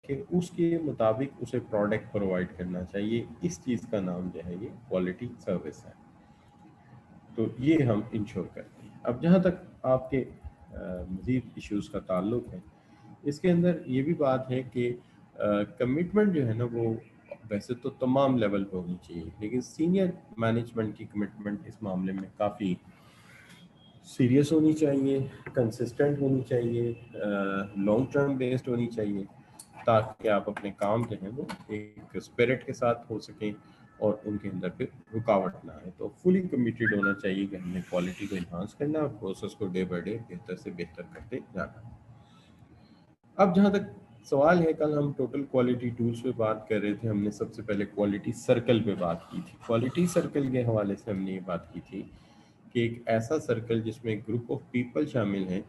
कि उसके मुताबिक उसे प्रोडक्ट प्रोवाइड करना चाहिए। इस चीज़ का नाम जो है ये क्वालिटी सर्विस है। तो ये हम इंश्योर करते हैं। अब जहाँ तक आपके मज़ीद इश्यूज़ का ताल्लुक है, इसके अंदर ये भी बात है कि कमिटमेंट जो है ना वो वैसे तो तमाम लेवल पे होनी चाहिए, लेकिन सीनियर मैनेजमेंट की कमिटमेंट इस मामले में काफ़ी सीरियस होनी चाहिए, कंसिस्टेंट होनी चाहिए, लॉन्ग टर्म बेस्ड होनी चाहिए, ताकि आप अपने काम जो है वो एक स्पिरिट के साथ हो सकें और उनके अंदर फिर रुकावट ना आए। तो फुली कमिटेड होना चाहिए कि हमने क्वालिटी को इन्हांस करना और प्रोसेस को डे बाय डे बेहतर से बेहतर करते जाना। अब जहाँ तक सवाल है, कल हम टोटल क्वालिटी टूल्स पे बात कर रहे थे, हमने सबसे पहले क्वालिटी सर्कल पे बात की थी। क्वालिटी सर्कल के हवाले से हमने ये बात की थी कि एक ऐसा सर्कल जिसमें एक ग्रुप ऑफ पीपल शामिल हैं,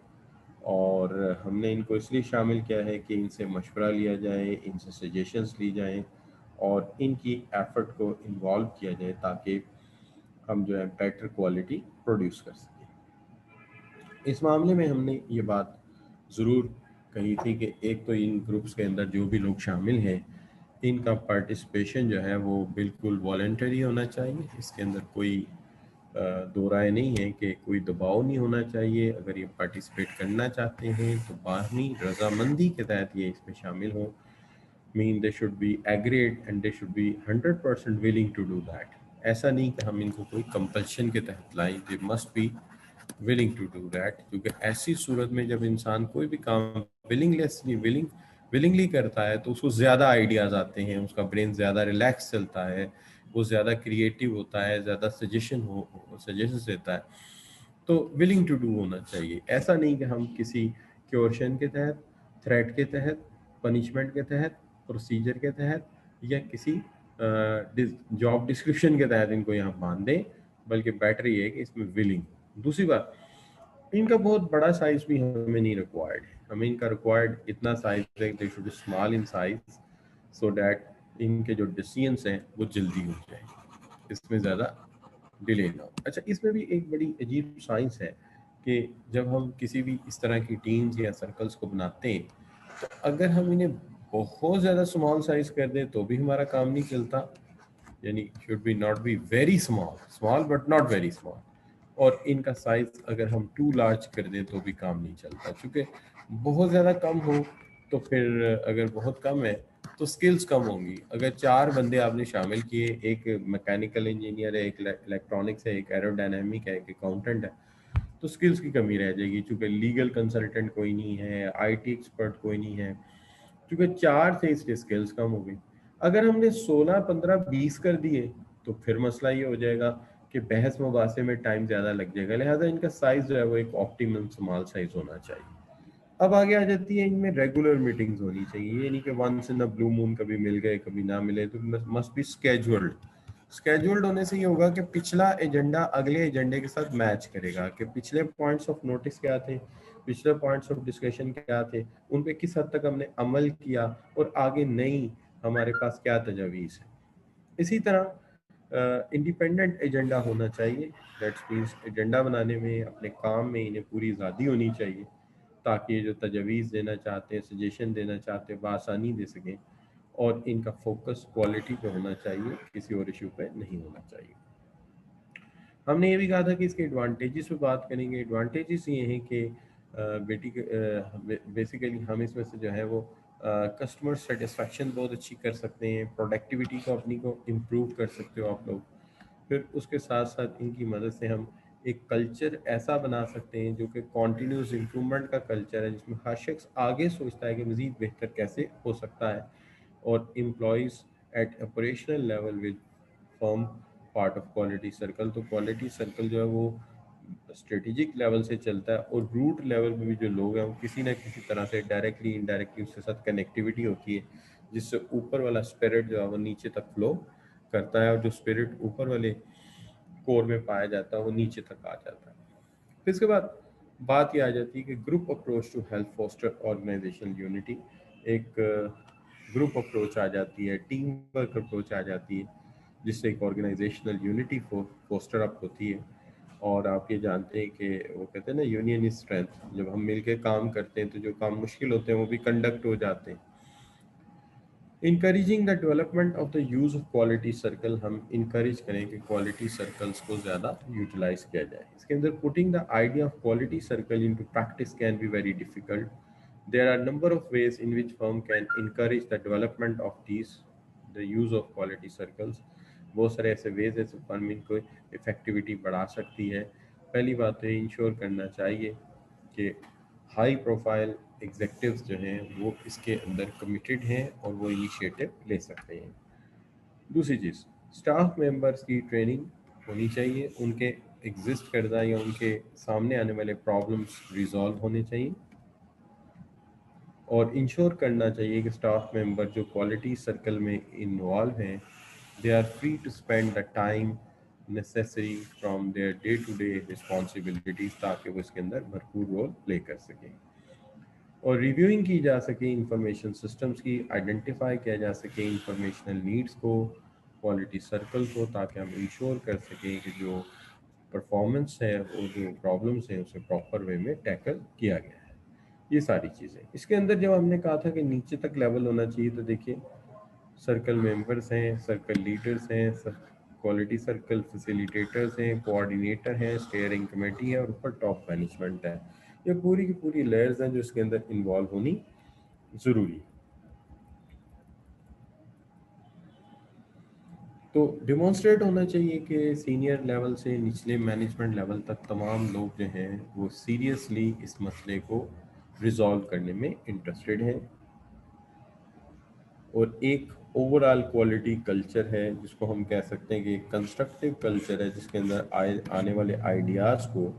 और हमने इनको इसलिए शामिल किया है कि इनसे मशवरा लिया जाए, इनसे सजेशंस ली जाएं और इनकी एफर्ट को इन्वॉल्व किया जाए ताकि हम जो है बेटर क्वालिटी प्रोड्यूस कर सकें। इस मामले में हमने ये बात ज़रूर कही थी कि एक तो इन ग्रुप्स के अंदर जो भी लोग शामिल हैं, इनका पार्टिसिपेशन जो है वो बिल्कुल वॉलंटरी होना चाहिए। इसके अंदर कोई दो राय नहीं है कि कोई दबाव नहीं होना चाहिए। अगर ये पार्टिसिपेट करना चाहते हैं तो बाहमी रजामंदी के तहत ये इसमें शामिल हो। Mean they should be agreed and they should be 100% willing to do that. ऐसा नहीं कि हम इनको कोई कंपल्शन के तहत लाएं, they must be willing to do that, क्योंकि ऐसी सूरत में जब इंसान कोई भी काम विलिंगली करता है तो उसको ज़्यादा आइडियाज़ आते हैं, उसका ब्रेन ज़्यादा रिलैक्स चलता है, वो ज़्यादा क्रिएटिव होता है, ज़्यादा सजेशंस देता है। तो विलिंग टू डू होना चाहिए। ऐसा नहीं कि हम किसी क्योर्शन के तहत, थ्रेट के तहत, पनिशमेंट के तहत, प्रोसीजर के तहत या किसी जॉब डिस्क्रिप्शन के तहत इनको यहाँ बांध दें, बल्कि बेटर ये है कि इसमें विलिंग। दूसरी बात, इनका बहुत बड़ा साइज भी हमें नहीं रिक्वायर्ड है। हमें इनका रिक्वायर्ड इतना साइज है, दे should B small in size so that इनके जो डिसीजंस हैं वो जल्दी हो जाए, इसमें ज़्यादा डिले ना हो। अच्छा, इसमें भी एक बड़ी अजीब साइंस है कि जब हम किसी भी इस तरह की टीम्स या सर्कल्स को बनाते हैं, तो अगर हम इन्हें बहुत ज़्यादा स्मॉल साइज कर दें तो भी हमारा काम नहीं चलता। यानी should be not be very small, small but not very small. और इनका साइज अगर हम टू लार्ज कर दें तो भी काम नहीं चलता, क्योंकि बहुत ज़्यादा कम हो तो फिर अगर बहुत कम है तो स्किल्स कम होंगी। अगर 4 बंदे आपने शामिल किए, एक मैकेनिकल इंजीनियर है, एक इलेक्ट्रॉनिक्स है, एक एरोडायनामिक है, एक अकाउंटेंट है, तो स्किल्स की कमी रह जाएगी, क्योंकि लीगल कंसल्टेंट कोई नहीं है, आईटी एक्सपर्ट कोई नहीं है, क्योंकि 4 थे इसलिए स्किल्स कम हो गई। अगर हमने 16, 15, 20 कर दिए तो फिर मसला ये हो जाएगा कि बहस मुबासे में टाइम ज़्यादा लग जाएगा। लिहाजा इनका साइज जो है वो एक ऑप्टिमम स्मॉल साइज होना चाहिए। अब आगे आ जाती है, इनमें रेगुलर मीटिंग्स होनी चाहिए। ये नहीं कि once in a blue moon कभी मिल गए कभी ना मिले, तो मस्ट बी स्केड्यूल्ड। स्केड्यूल्ड होने से ये होगा कि पिछला एजेंडा अगले एजेंडे के साथ मैच करेगा, कि पिछले पॉइंट्स ऑफ नोटिस क्या थे, पिछले पॉइंट्स ऑफ डिस्कशन क्या थे, उन पे किस हद तक हमने अमल किया और आगे नई हमारे पास क्या तजावीज़ है। इसी तरह इंडिपेंडेंट एजेंडा होना चाहिए। दैट्स मीन्स एजेंडा बनाने में, अपने काम में इन्हें पूरी आज़ादी होनी चाहिए, ताकि ये जो तजवीज़ देना चाहते हैं, सजेशन देना चाहते हैं, बआसानी दे सकें। और इनका फोकस क्वालिटी पे होना चाहिए, किसी और इशू पे नहीं होना चाहिए। हमने ये भी कहा था कि इसके एडवांटेजेस पे बात करेंगे। एडवांटेजेस ये हैं कि बेसिकली हम इसमें से जो है वो कस्टमर सेटिस्फेक्शन बहुत अच्छी कर सकते हैं, प्रोडक्टिविटी को अपनी को इम्प्रूव कर सकते हो आप लोग। फिर उसके साथ साथ इनकी मदद से हम एक कल्चर ऐसा बना सकते हैं जो कि कॉन्टीन्यूस इम्प्रूवमेंट का कल्चर है, जिसमें हर शख्स आगे सोचता है कि मज़ीद बेहतर कैसे हो सकता है। और employees at operational level will form part of quality circle. तो क्वालिटी सर्कल जो है वो स्ट्रेटेजिक लेवल से चलता है, और रूट लेवल पे भी जो लोग हैं वो किसी ना किसी तरह से डायरेक्टली इनडायरेक्टली उसके साथ कनेक्टिविटी होती है, जिससे ऊपर वाला स्पिरिट जो है वो नीचे तक फ्लो करता है, और जो स्पिरिट ऊपर वाले कोर में पाया जाता है वो नीचे तक आ जाता है। फिर इसके बाद बात ये आ जाती है कि group approach to help foster organisational unity. एक ग्रुप अप्रोच आ जाती है, टीम वर्क अप्रोच आ जाती है, जिससे एक ऑर्गेनाइजेशनल यूनिटी फोस्टर अप होती है। और आप ये जानते हैं कि वो कहते हैं ना, यूनियन इज स्ट्रेंथ। जब हम मिलकर काम करते हैं तो जो काम मुश्किल होते हैं वो भी कंडक्ट हो जाते हैं। Encouraging the development of the use of quality circle, हम इंकरेज करें कि क्वालिटी सर्कल्स को ज़्यादा यूटिलाइज किया जाए। इसके अंदर putting the idea of quality circle into practice can be very difficult. There are number of ways in which firm can encourage the development of these the use of quality circles. बहुत सारे ऐसे veg है firm इनको effectivity बढ़ा सकती है। पहली बात तो इंश्योर करना चाहिए कि हाई प्रोफाइल एग्जेक्टिव्स जो हैं वो इसके अंदर कमिटेड हैं और वो इनिशिएटिव ले सकते हैं। दूसरी चीज़, स्टाफ मेंबर्स की ट्रेनिंग होनी चाहिए, उनके एग्जिस्ट करदा या उनके सामने आने वाले प्रॉब्लम्स रिजॉल्व होने चाहिए, और इंश्योर करना चाहिए कि स्टाफ मेंबर जो क्वालिटी सर्कल में इन्वॉल्व हैं they are free to spend the time necessary from their day to day responsibilities, ताकि वो इसके अंदर भरपूर रोल प्ले कर सकें। और रिव्यूइंग की जा सके इंफॉर्मेशन सिस्टम्स की, आइडेंटिफाई किया जा सके इंफॉर्मेशनल नीड्स को, क्वालिटी सर्कल को, ताकि हम इंश्योर कर सकें कि जो परफॉर्मेंस है और जो प्रॉब्लम्स हैं उसे प्रॉपर वे में टैकल किया गया है। ये सारी चीज़ें इसके अंदर, जब हमने कहा था कि नीचे तक लेवल होना चाहिए, तो देखिए सर्कल मेंबर्स हैं, सर्कल लीडर्स हैं, क्वालिटी सर्कल फैसिलिटेटर्स हैं, कोऑर्डिनेटर हैं, स्टीयरिंग कमेटी है और ऊपर टॉप मैनेजमेंट है। ये पूरी की पूरी लेयर्स हैं जो इसके अंदर इन्वॉल्व होनी ज़रूरी है। तो डिमॉन्स्ट्रेट होना चाहिए कि सीनियर लेवल से निचले मैनेजमेंट लेवल तक तमाम लोग जो हैं वो सीरियसली इस मसले को रिजॉल्व करने में इंटरेस्टेड हैं, और एक ओवरऑल क्वालिटी कल्चर है जिसको हम कह सकते हैं कि एक कंस्ट्रक्टिव कल्चर है, जिसके अंदर आने वाले आइडियाज़ को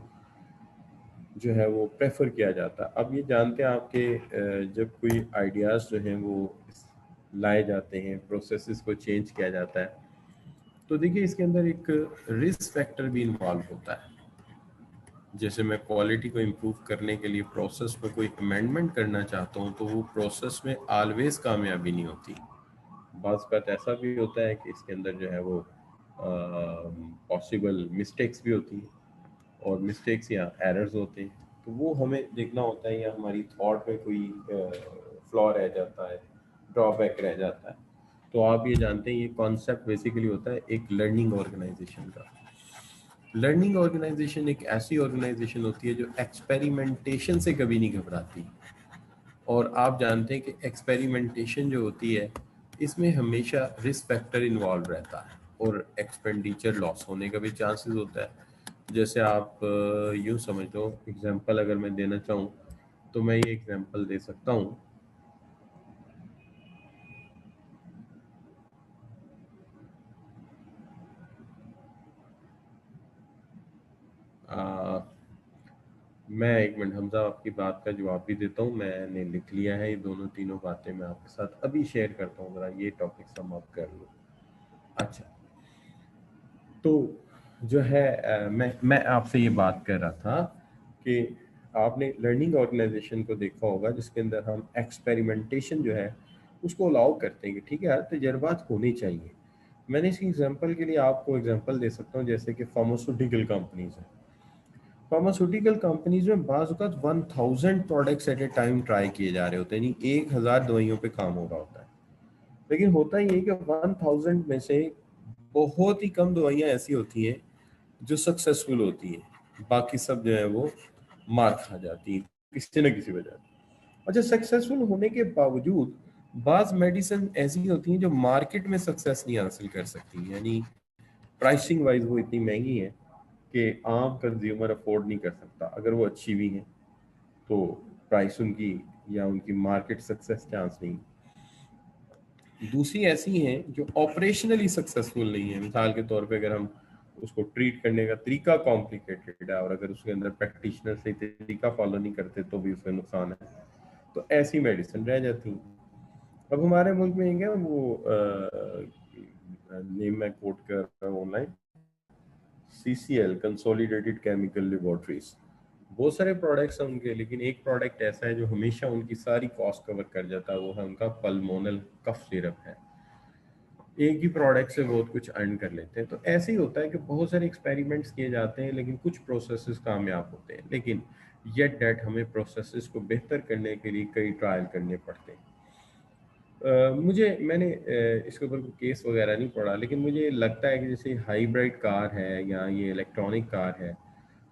जो है वो प्रेफर किया जाता है। अब ये जानते हैं आपके जब कोई आइडियाज़ जो हैं वो लाए जाते हैं, प्रोसेसेस को चेंज किया जाता है, तो देखिए इसके अंदर एक रिस्क फैक्टर भी इन्वॉल्व होता है। जैसे मैं क्वालिटी को इम्प्रूव करने के लिए प्रोसेस में कोई अमेंडमेंट करना चाहता हूँ, तो वो प्रोसेस में ऑलवेज कामयाबी नहीं होती। बाज़ बात ऐसा भी होता है कि इसके अंदर जो है वो पॉसिबल मिस्टेक्स भी होती हैं, और मिस्टेक्स या एरर्स होते हैं, तो वो हमें देखना होता है, या हमारी थॉट में कोई फ्लॉ रह जाता है, ड्रॉबैक रह जाता है। तो आप ये जानते हैं ये कॉन्सेप्ट बेसिकली होता है एक लर्निंग ऑर्गेनाइजेशन का। लर्निंग ऑर्गेनाइजेशन एक ऐसी ऑर्गेनाइजेशन होती है जो एक्सपेरिमेंटेशन से कभी नहीं घबराती, और आप जानते हैं कि एक्सपेरिमेंटेशन जो होती है इसमें हमेशा रिस्क फैक्टर इन्वॉल्व रहता है और एक्सपेंडिचर लॉस होने का भी चांसेस होता है। जैसे आप यूँ समझ लो, एग्जांपल अगर मैं देना चाहूँ तो मैं ये एग्जांपल दे सकता हूँ। मैं एक मिनट हमजा आपकी बात का जवाब भी देता हूँ, मैंने लिख लिया है ये दोनों तीनों बातें, मैं आपके साथ अभी शेयर करता हूँ, ज़रा ये टॉपिक सम अप कर लो। अच्छा, तो जो है मैं आपसे ये बात कर रहा था कि आपने लर्निंग ऑर्गेनाइजेशन को देखा होगा जिसके अंदर हम एक्सपेरिमेंटेशन जो है उसको अलाउ करते हैं कि ठीक है यार तजर्बात होने चाहिए। मैंने इसकी एग्जांपल के लिए आपको एग्जांपल दे सकता हूँ, जैसे कि फार्मास्यूटिकल कंपनीज हैं। फार्मास्यूटिकल कंपनीज में बाज़ औक़ात 1000 products at A time try किए जा रहे होते हैं, यानी 1000 दवाइयों पे काम हो रहा होता है। लेकिन होता ही है कि 1000 में से बहुत ही कम दवाइयाँ ऐसी होती हैं जो सक्सेसफुल होती हैं, बाकी सब जो है वो मार खा जाती हैं किसी न किसी वजह से। अच्छा, सक्सेसफुल होने के बावजूद बाज मेडिसिन ऐसी होती हैं जो मार्केट में सक्सेस नहीं हासिल कर सकती, यानी प्राइसिंग वाइज वो इतनी महंगी है कि आम कंज्यूमर अफोर्ड नहीं कर सकता। अगर वो अच्छी भी हैं तो प्राइस उनकी या उनकी मार्केट सक्सेस चांस नहीं। दूसरी ऐसी हैं जो ऑपरेशनली सक्सेसफुल नहीं है, मिसाल के तौर पे अगर हम उसको ट्रीट करने का तरीका कॉम्प्लिकेटेड है और अगर उसके अंदर प्रैक्टिशनर सही तरीका फॉलो नहीं करते तो भी उसमें नुकसान है, तो ऐसी मेडिसिन रह जाती हैं। अब हमारे मुल्क में क्या वो नेम मैं कोट कर रहा हूँ online, CCL consolidated chemical laboratories, बहुत सारे प्रोडक्ट्स हैं उनके, लेकिन एक प्रोडक्ट ऐसा है जो हमेशा उनकी सारी कॉस्ट कवर कर जाता है, वो है उनका पल्मोनल कफ सिरप है। एक ही प्रोडक्ट से बहुत कुछ अर्न कर लेते हैं। तो ऐसे ही होता है कि बहुत सारे एक्सपेरिमेंट्स किए जाते हैं लेकिन कुछ प्रोसेसेस कामयाब होते हैं, लेकिन येट डेट हमें प्रोसेसेस को बेहतर करने के लिए कई ट्रायल करने पड़ते हैं। मैंने इसके ऊपर कोई केस वगैरह नहीं पढ़ा, लेकिन मुझे लगता है कि जैसे हाइब्रिड कार है या ये इलेक्ट्रॉनिक कार है,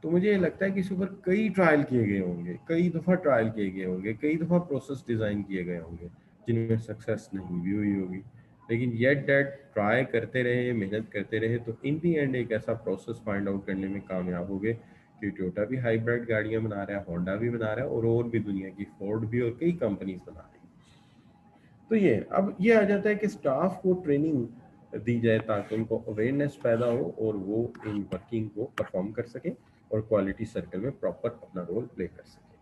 तो मुझे लगता है कि इसके ऊपर कई ट्रायल किए गए होंगे, कई दफ़ा ट्रायल किए गए होंगे, कई दफ़ा प्रोसेस डिज़ाइन किए गए होंगे, जिनमें सक्सेस नहीं भी हुई होगी, लेकिन येट दैट ट्राई करते रहे, मेहनत करते रहे, तो इन दी एंड एक ऐसा प्रोसेस फाइंड आउट करने में कामयाब हो गए कि टोयोटा भी हाइब्रिड गाड़ियाँ बना रहा है, होंडा भी बना रहा है, और भी दुनिया की फोर्ड भी और कई कंपनीज बना रही है। तो ये अब ये आ जाता है कि स्टाफ को ट्रेनिंग दी जाए ताकि उनको अवेयरनेस पैदा हो और वो इन वर्किंग को परफॉर्म कर सके और क्वालिटी सर्कल में प्रॉपर अपना रोल प्ले कर सके।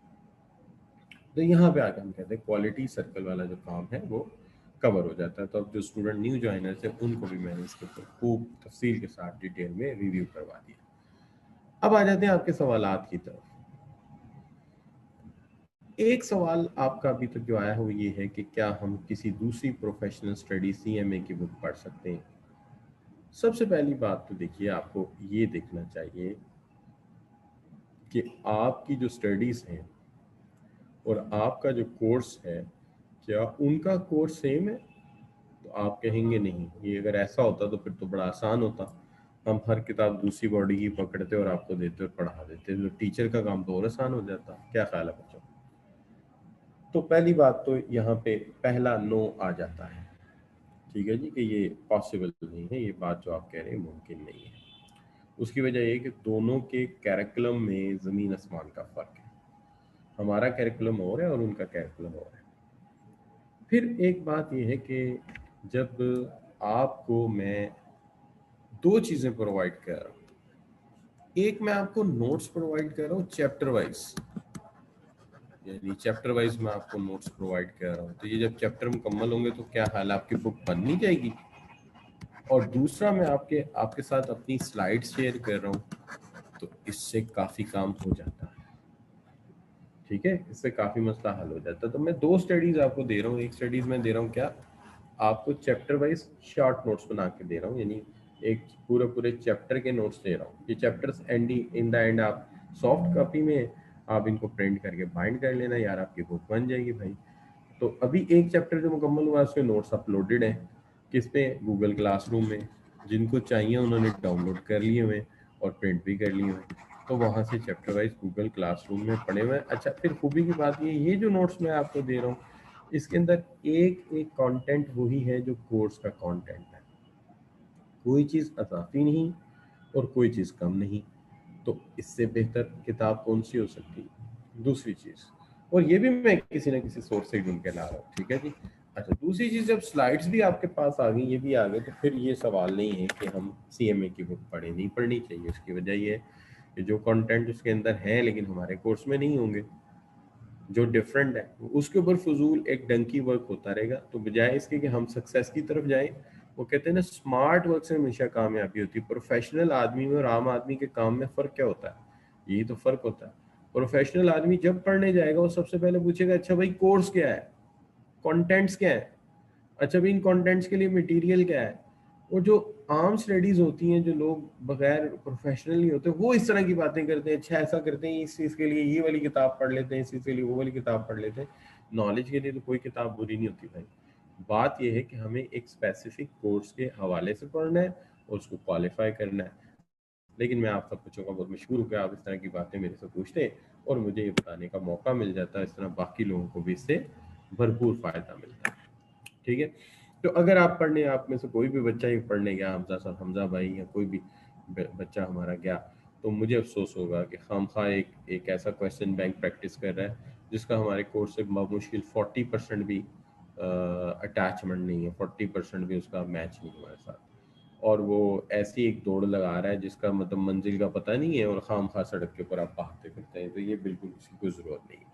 तो यहाँ पे आकर हम कहते हैं क्वालिटी सर्कल वाला जो काम है वो कवर हो जाता है। तो अब जो स्टूडेंट न्यू ज्वाइनर्स है उनको भी मैंने इसके ऊपर खूब तफसील के साथ डिटेल में रिव्यू करवा दिया। अब आ जाते हैं आपके सवालात की तरफ। एक सवाल आपका अभी तक जो आया है वो ये है कि क्या हम किसी दूसरी प्रोफेशनल स्टडी सीएमए की बुक पढ़ सकते हैं। सबसे पहली बात तो देखिए, आपको ये देखना चाहिए कि आपकी जो स्टडीज हैं और आपका जो कोर्स है, क्या उनका कोर्स सेम है। तो आप कहेंगे नहीं, ये अगर ऐसा होता तो फिर तो बड़ा आसान होता, हम हर किताब दूसरी बॉडी की पकड़ते और आपको देते और पढ़ा देते, तो टीचर का काम तो और आसान हो जाता। क्या ख्याल है बच्चों। तो पहली बात तो यहाँ पे पहला नो आ जाता है, ठीक है जी, कि ये पॉसिबल नहीं है, ये बात जो आप कह रहे हैं मुमकिन नहीं है। उसकी वजह ये कि दोनों के कैरिकुलम में ज़मीन आसमान का फ़र्क है। हमारा कैरिकुलम और है और उनका कैरिकुलम और है। फिर एक बात ये है कि जब आपको मैं दो चीज़ें प्रोवाइड कर रहा हूँ, एक मैं आपको नोट्स प्रोवाइड कर रहा हूँ चैप्टर वाइज, यानी चैप्टर वाइज मैं आपको नोट्स प्रोवाइड कर रहा हूँ, तो ये जब चैप्टर मुकम्मल होंगे तो क्या हाल, आपकी बुक बन नहीं जाएगी। और दूसरा मैं आपके आपके साथ अपनी स्लाइड शेयर कर रहा हूँ, तो इससे काफ़ी काम हो जाता है, ठीक है, इससे काफ़ी मसला हल हो जाता है। तो मैं दो स्टडीज़ आपको दे रहा हूँ। एक स्टडीज़ मैं दे रहा हूँ क्या, आपको चैप्टर वाइज शॉर्ट नोट्स बना के दे रहा हूँ, यानी एक पूरे पूरे चैप्टर के नोट्स दे रहा हूँ। ये चैप्टर्स इन द एंड आप सॉफ्ट कॉपी में आप इनको प्रिंट करके बाइंड कर लेना यार, आपकी बुक बन जाएगी भाई। तो अभी एक चैप्टर जो मुकम्मल हुआ है उसके नोट्स अपलोडेड हैं, किस पे, गूगल क्लासरूम में। जिनको चाहिए उन्होंने डाउनलोड कर लिए हुए और प्रिंट भी कर लिए हुए, तो वहाँ से चैप्टर वाइज गूगल क्लासरूम में पढ़े हुए। अच्छा, फिर खूबी की बात ये जो नोट्स मैं आपको दे रहा हूँ, इसके अंदर एक एक कंटेंट वही है जो कोर्स का कंटेंट है, कोई चीज़ अजाफी नहीं और कोई चीज़ कम नहीं। तो इससे बेहतर किताब कौन सी हो सकती है। दूसरी चीज़, और ये भी मैं किसी ना किसी सोर्स से ढूंढ के ला रहा हूँ, ठीक है जी। अच्छा, दूसरी चीज़, जब स्लाइड्स भी आपके पास आ गई, ये भी आ गए, तो फिर ये सवाल नहीं है कि हम सीएमए की बुक पढ़े, नहीं पढ़नी चाहिए। उसकी वजह ये है कि जो कंटेंट उसके अंदर है लेकिन हमारे कोर्स में नहीं होंगे, जो डिफरेंट है, उसके ऊपर फजूल एक डंकी वर्क होता रहेगा। तो बजाय इसके कि हम सक्सेस की तरफ जाएं, वो कहते हैं ना, स्मार्ट वर्क से हमेशा कामयाबी होती है। प्रोफेशनल आदमी में और आम आदमी के काम में फ़र्क क्या होता है, यही तो फ़र्क होता है। प्रोफेशनल आदमी जब पढ़ने जाएगा वो सबसे पहले पूछेगा, अच्छा भाई कोर्स क्या है, कंटेंट्स क्या है, अच्छा भाई इन कंटेंट्स के लिए मटेरियल क्या है। और जो आम स्टडीज होती हैं, जो लोग बगैर प्रोफेशनल नहीं होते, वो इस तरह की बातें करते हैं, अच्छा ऐसा करते हैं, इस चीज़ के लिए ये वाली किताब पढ़ लेते हैं, इस चीज़ के लिए वो वाली किताब पढ़ लेते हैं। नॉलेज के लिए तो कोई किताब बुरी नहीं होती भाई। बात यह है कि हमें एक स्पेसिफिक कोर्स के हवाले से पढ़ना है और उसको क्वालिफाई करना है। लेकिन मैं आप सब बच्चों का बहुत मशहूर हूँ कि आप इस तरह की बातें मेरे से पूछते हैं और मुझे ये बताने का मौका मिल जाता है। इस तरह बाकी लोगों को भी इससे भरपूर फ़ायदा मिलता है, ठीक है। तो अगर आप पढ़ने, आप में से कोई भी बच्चा ही पढ़ने गया, हमजा साहब, हमजा भाई, या कोई भी बच्चा हमारा गया, तो मुझे अफसोस होगा कि खामखा एक ऐसा क्वेश्चन बैंक प्रैक्टिस कर रहा है जिसका हमारे कोर्स से मुश्किल 40% भी अटैचमेंट नहीं है, 40% भी उसका मैच नहीं हमारे साथ, और वो ऐसी एक दौड़ लगा रहा है जिसका मतलब मंजिल का पता नहीं है, और खामखा सड़क के ऊपर आप भागते फिरते हैं। तो ये बिल्कुल किसी को ज़रूरत नहीं है।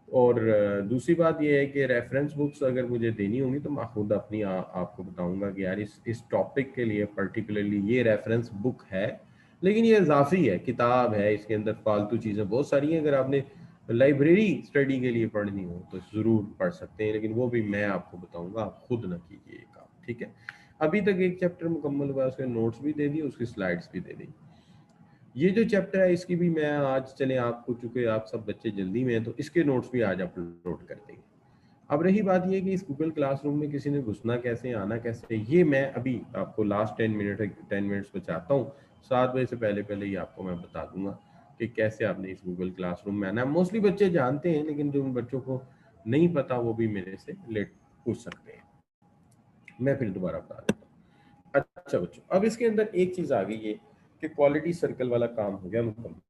और दूसरी बात यह है कि रेफरेंस बुक्स अगर मुझे देनी होंगी तो मैं खुद अपनी आपको बताऊंगा कि यार इस टॉपिक के लिए पर्टिकुलरली ये रेफरेंस बुक है, लेकिन ये इजाफी है, किताब है, इसके अंदर फालतू चीज़ें बहुत सारी हैं। अगर आपने लाइब्रेरी स्टडी के लिए पढ़नी हो तो ज़रूर पढ़ सकते हैं, लेकिन वो भी मैं आपको बताऊंगा, आप खुद ना कीजिए ये काम, ठीक है। अभी तक एक चैप्टर मुकम्मल हुआ, उसके नोट्स भी दे दिए, उसकी स्लाइड्स भी दे दी। ये जो चैप्टर है इसकी भी मैं आज, चले आपको, चूंकि आप सब बच्चे जल्दी में हैं तो इसके नोट्स भी आज अपलोड कर देंगे। अब रही बात ये कि इस गूगल क्लासरूम में किसी ने घुसना कैसे, आना कैसे, ये मैं अभी आपको लास्ट 10 मिनट्स बचाता हूँ। 7 बजे से पहले पहले ही आपको मैं बता दूंगा कि कैसे आपने इस गूगल क्लासरूम में आना है। मोस्टली बच्चे जानते हैं, लेकिन जो उन बच्चों को नहीं पता वो भी मेरे से लेट पूछ सकते हैं। मैं फिर दोबारा बता देता हूँ। अच्छा बच्चों, अब इसके अंदर एक चीज आ गई है कि क्वालिटी सर्कल वाला काम हो गया मुकम्मल।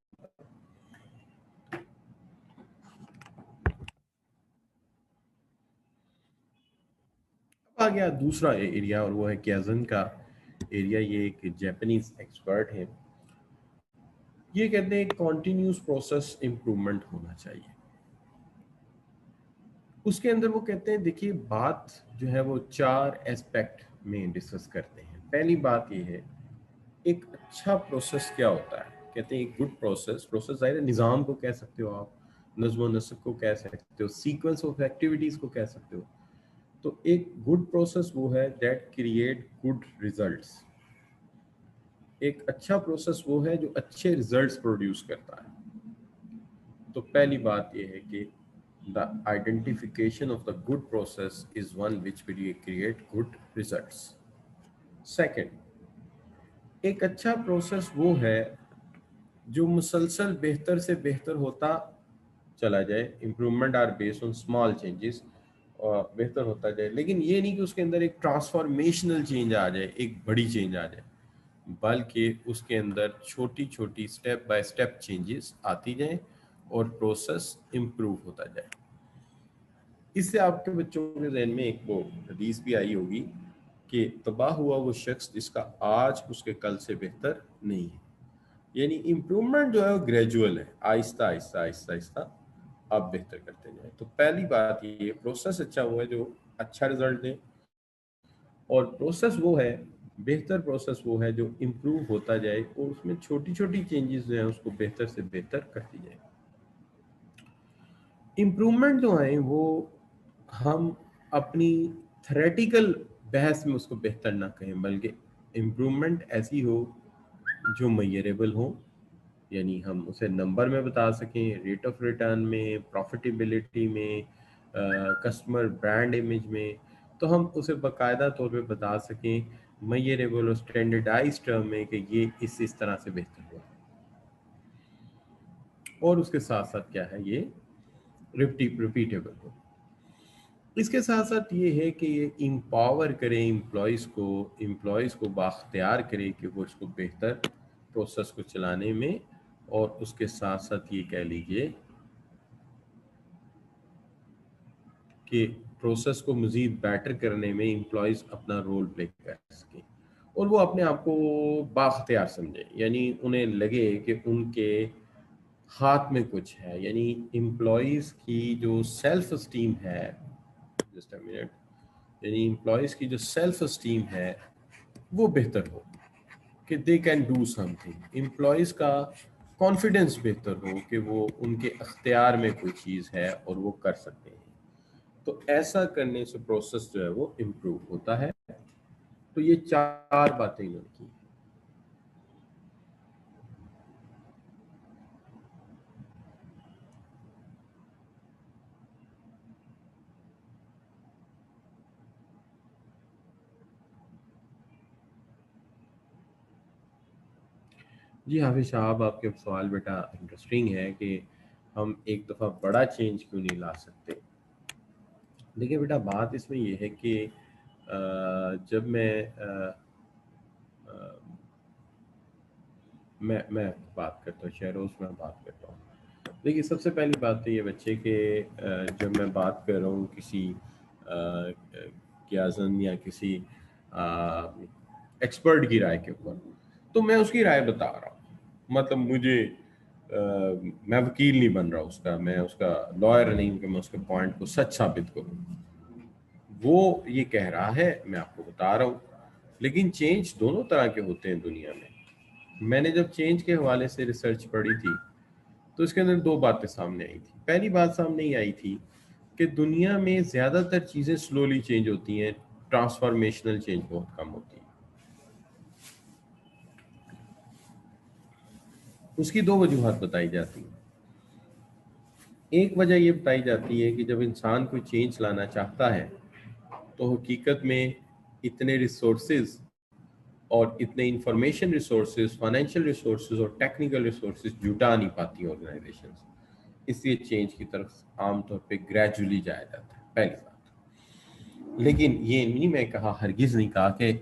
आ गया दूसरा एरिया, और वो है क्याजन का एरिया। ये एक जापानीज एक्सपर्ट है। ये कहते हैं कॉन्टिन्यूस प्रोसेस इंप्रूवमेंट होना चाहिए। उसके अंदर वो कहते हैं, देखिए बात जो है वो 4 एस्पेक्ट में डिस्कस करते हैं। पहली बात ये है, एक अच्छा प्रोसेस क्या होता है। कहते हैं एक गुड प्रोसेस, प्रोसेस जाहिर है निज़ाम को कह सकते हो आप, नज़्म नस्क को कह सकते हो, सीक्वेंस ऑफ एक्टिविटीज़ को कह सकते हो। तो एक गुड प्रोसेस वो है दैट क्रिएट गुड रिजल्ट्स। एक अच्छा प्रोसेस वो है जो अच्छे रिजल्ट्स प्रोड्यूस करता है। तो पहली बात यह है कि the identification of the good process is one which will create good results. Second, एक अच्छा प्रोसेस वो है जो मुसलसल बेहतर से बेहतर होता चला जाए। Improvement are based on small changes, और बेहतर होता जाए, लेकिन ये नहीं कि उसके अंदर एक ट्रांसफॉर्मेशनल चेंज आ जाए, एक बड़ी चेंज आ जाए, बल्कि उसके अंदर छोटी छोटी स्टेप बाय स्टेप चेंजेस आती जाएं और प्रोसेस इम्प्रूव होता जाए। इससे आपके बच्चों के जहन में एक वो हदीस भी आई होगी कि तबाह हुआ वो शख्स जिसका आज उसके कल से बेहतर नहीं है। यानी इम्प्रूवमेंट जो है वो ग्रेजुअल है, आहिस्ता आहिस्ता आहिस्ता आहिस्ता आप बेहतर करते जाए। तो पहली बात ये, प्रोसेस अच्छा हुआ है जो अच्छा रिजल्ट दे, और प्रोसेस वो है, बेहतर प्रोसेस वो है जो इम्प्रूव होता जाए और उसमें छोटी छोटी चेंजेस जो है उसको बेहतर से बेहतर करती जाए। इम्प्रूवमेंट जो है वो हम अपनी थ्योरेटिकल बहस में उसको बेहतर ना कहें, बल्कि इम्प्रूवमेंट ऐसी हो जो मेजरेबल हो, यानी हम उसे नंबर में बता सकें, रेट ऑफ रिटर्न में, प्रॉफिटेबिलिटी में, कस्टमर ब्रांड इमेज में। तो हम उसे बाकायदा तौर पे बता सकें मेजरेबल और स्टैंडर्डाइज टर्म में कि ये इस तरह से बेहतर हुआ। और उसके साथ साथ क्या है, ये रिपीटेबल हो। इसके साथ साथ ये है कि ये इम्पावर करें एम्प्लॉयज़ को बाख्तियार करे कि वो इसको बेहतर प्रोसेस को चलाने में, और उसके साथ साथ ये कह लीजिए कि प्रोसेस को मज़ीद बेटर करने में एम्प्लॉयज़ अपना रोल प्ले कर सकें और वो अपने आप को बाख्तियार समझें। यानी उन्हें लगे कि उनके हाथ में कुछ है, यानी एम्प्लॉयज़ की जो सेल्फ स्टीम है, जस्ट अ मिनट, यानी एम्प्लॉयज़ की जो सेल्फ स्टीम है वो बेहतर हो कि they can do something. Employees का कॉन्फिडेंस बेहतर हो कि वो उनके अख्तियार में कोई चीज़ है और वो कर सकते हैं। तो ऐसा करने से प्रोसेस जो है वो इम्प्रूव होता है। तो ये 4 बातें इन्होंने की। जी हाफिज साहब, आपके सवाल बेटा इंटरेस्टिंग है कि हम एक दफ़ा बड़ा चेंज क्यों नहीं ला सकते। देखिए बेटा, बात इसमें यह है कि जब मैं बात करता हूँ, शहरों में बात करता हूँ। देखिए सबसे पहली बात तो ये बच्चे के, जब मैं बात कर रहा हूँ किसी क्याजन या किसी एक्सपर्ट की राय के ऊपर, तो मैं उसकी राय बता रहा हूँ। मतलब मुझे मैं वकील नहीं बन रहा उसका, मैं उसका लॉयर नहीं कि मैं उसके पॉइंट को सच साबित करूँ। वो ये कह रहा है, मैं आपको बता रहा हूँ। लेकिन चेंज दोनों तरह के होते हैं दुनिया में। मैंने जब चेंज के हवाले से रिसर्च पढ़ी थी तो इसके अंदर 2 बातें सामने आई थी। पहली बात सामने ये आई थी कि दुनिया में ज़्यादातर चीज़ें स्लोली चेंज होती हैं, ट्रांसफॉर्मेशनल चेंज बहुत कम होती है। उसकी 2 वजूहत बताई जाती हैं। एक वजह ये बताई जाती है कि जब इंसान कोई चेंज लाना चाहता है तो हकीकत में इतने रिसोर्सेज और इतने इंफॉर्मेशन रिसोर्सेज, फाइनेंशियल रिसोर्सेज और टेक्निकल रिसोर्सेज जुटा नहीं पाती ऑर्गेनाइजेशन, इसलिए चेंज की तरफ आमतौर पे ग्रेजुअली जाया जाता है, पहली बात। लेकिन ये नहीं मैं कहा, हरगिज नहीं कहा कि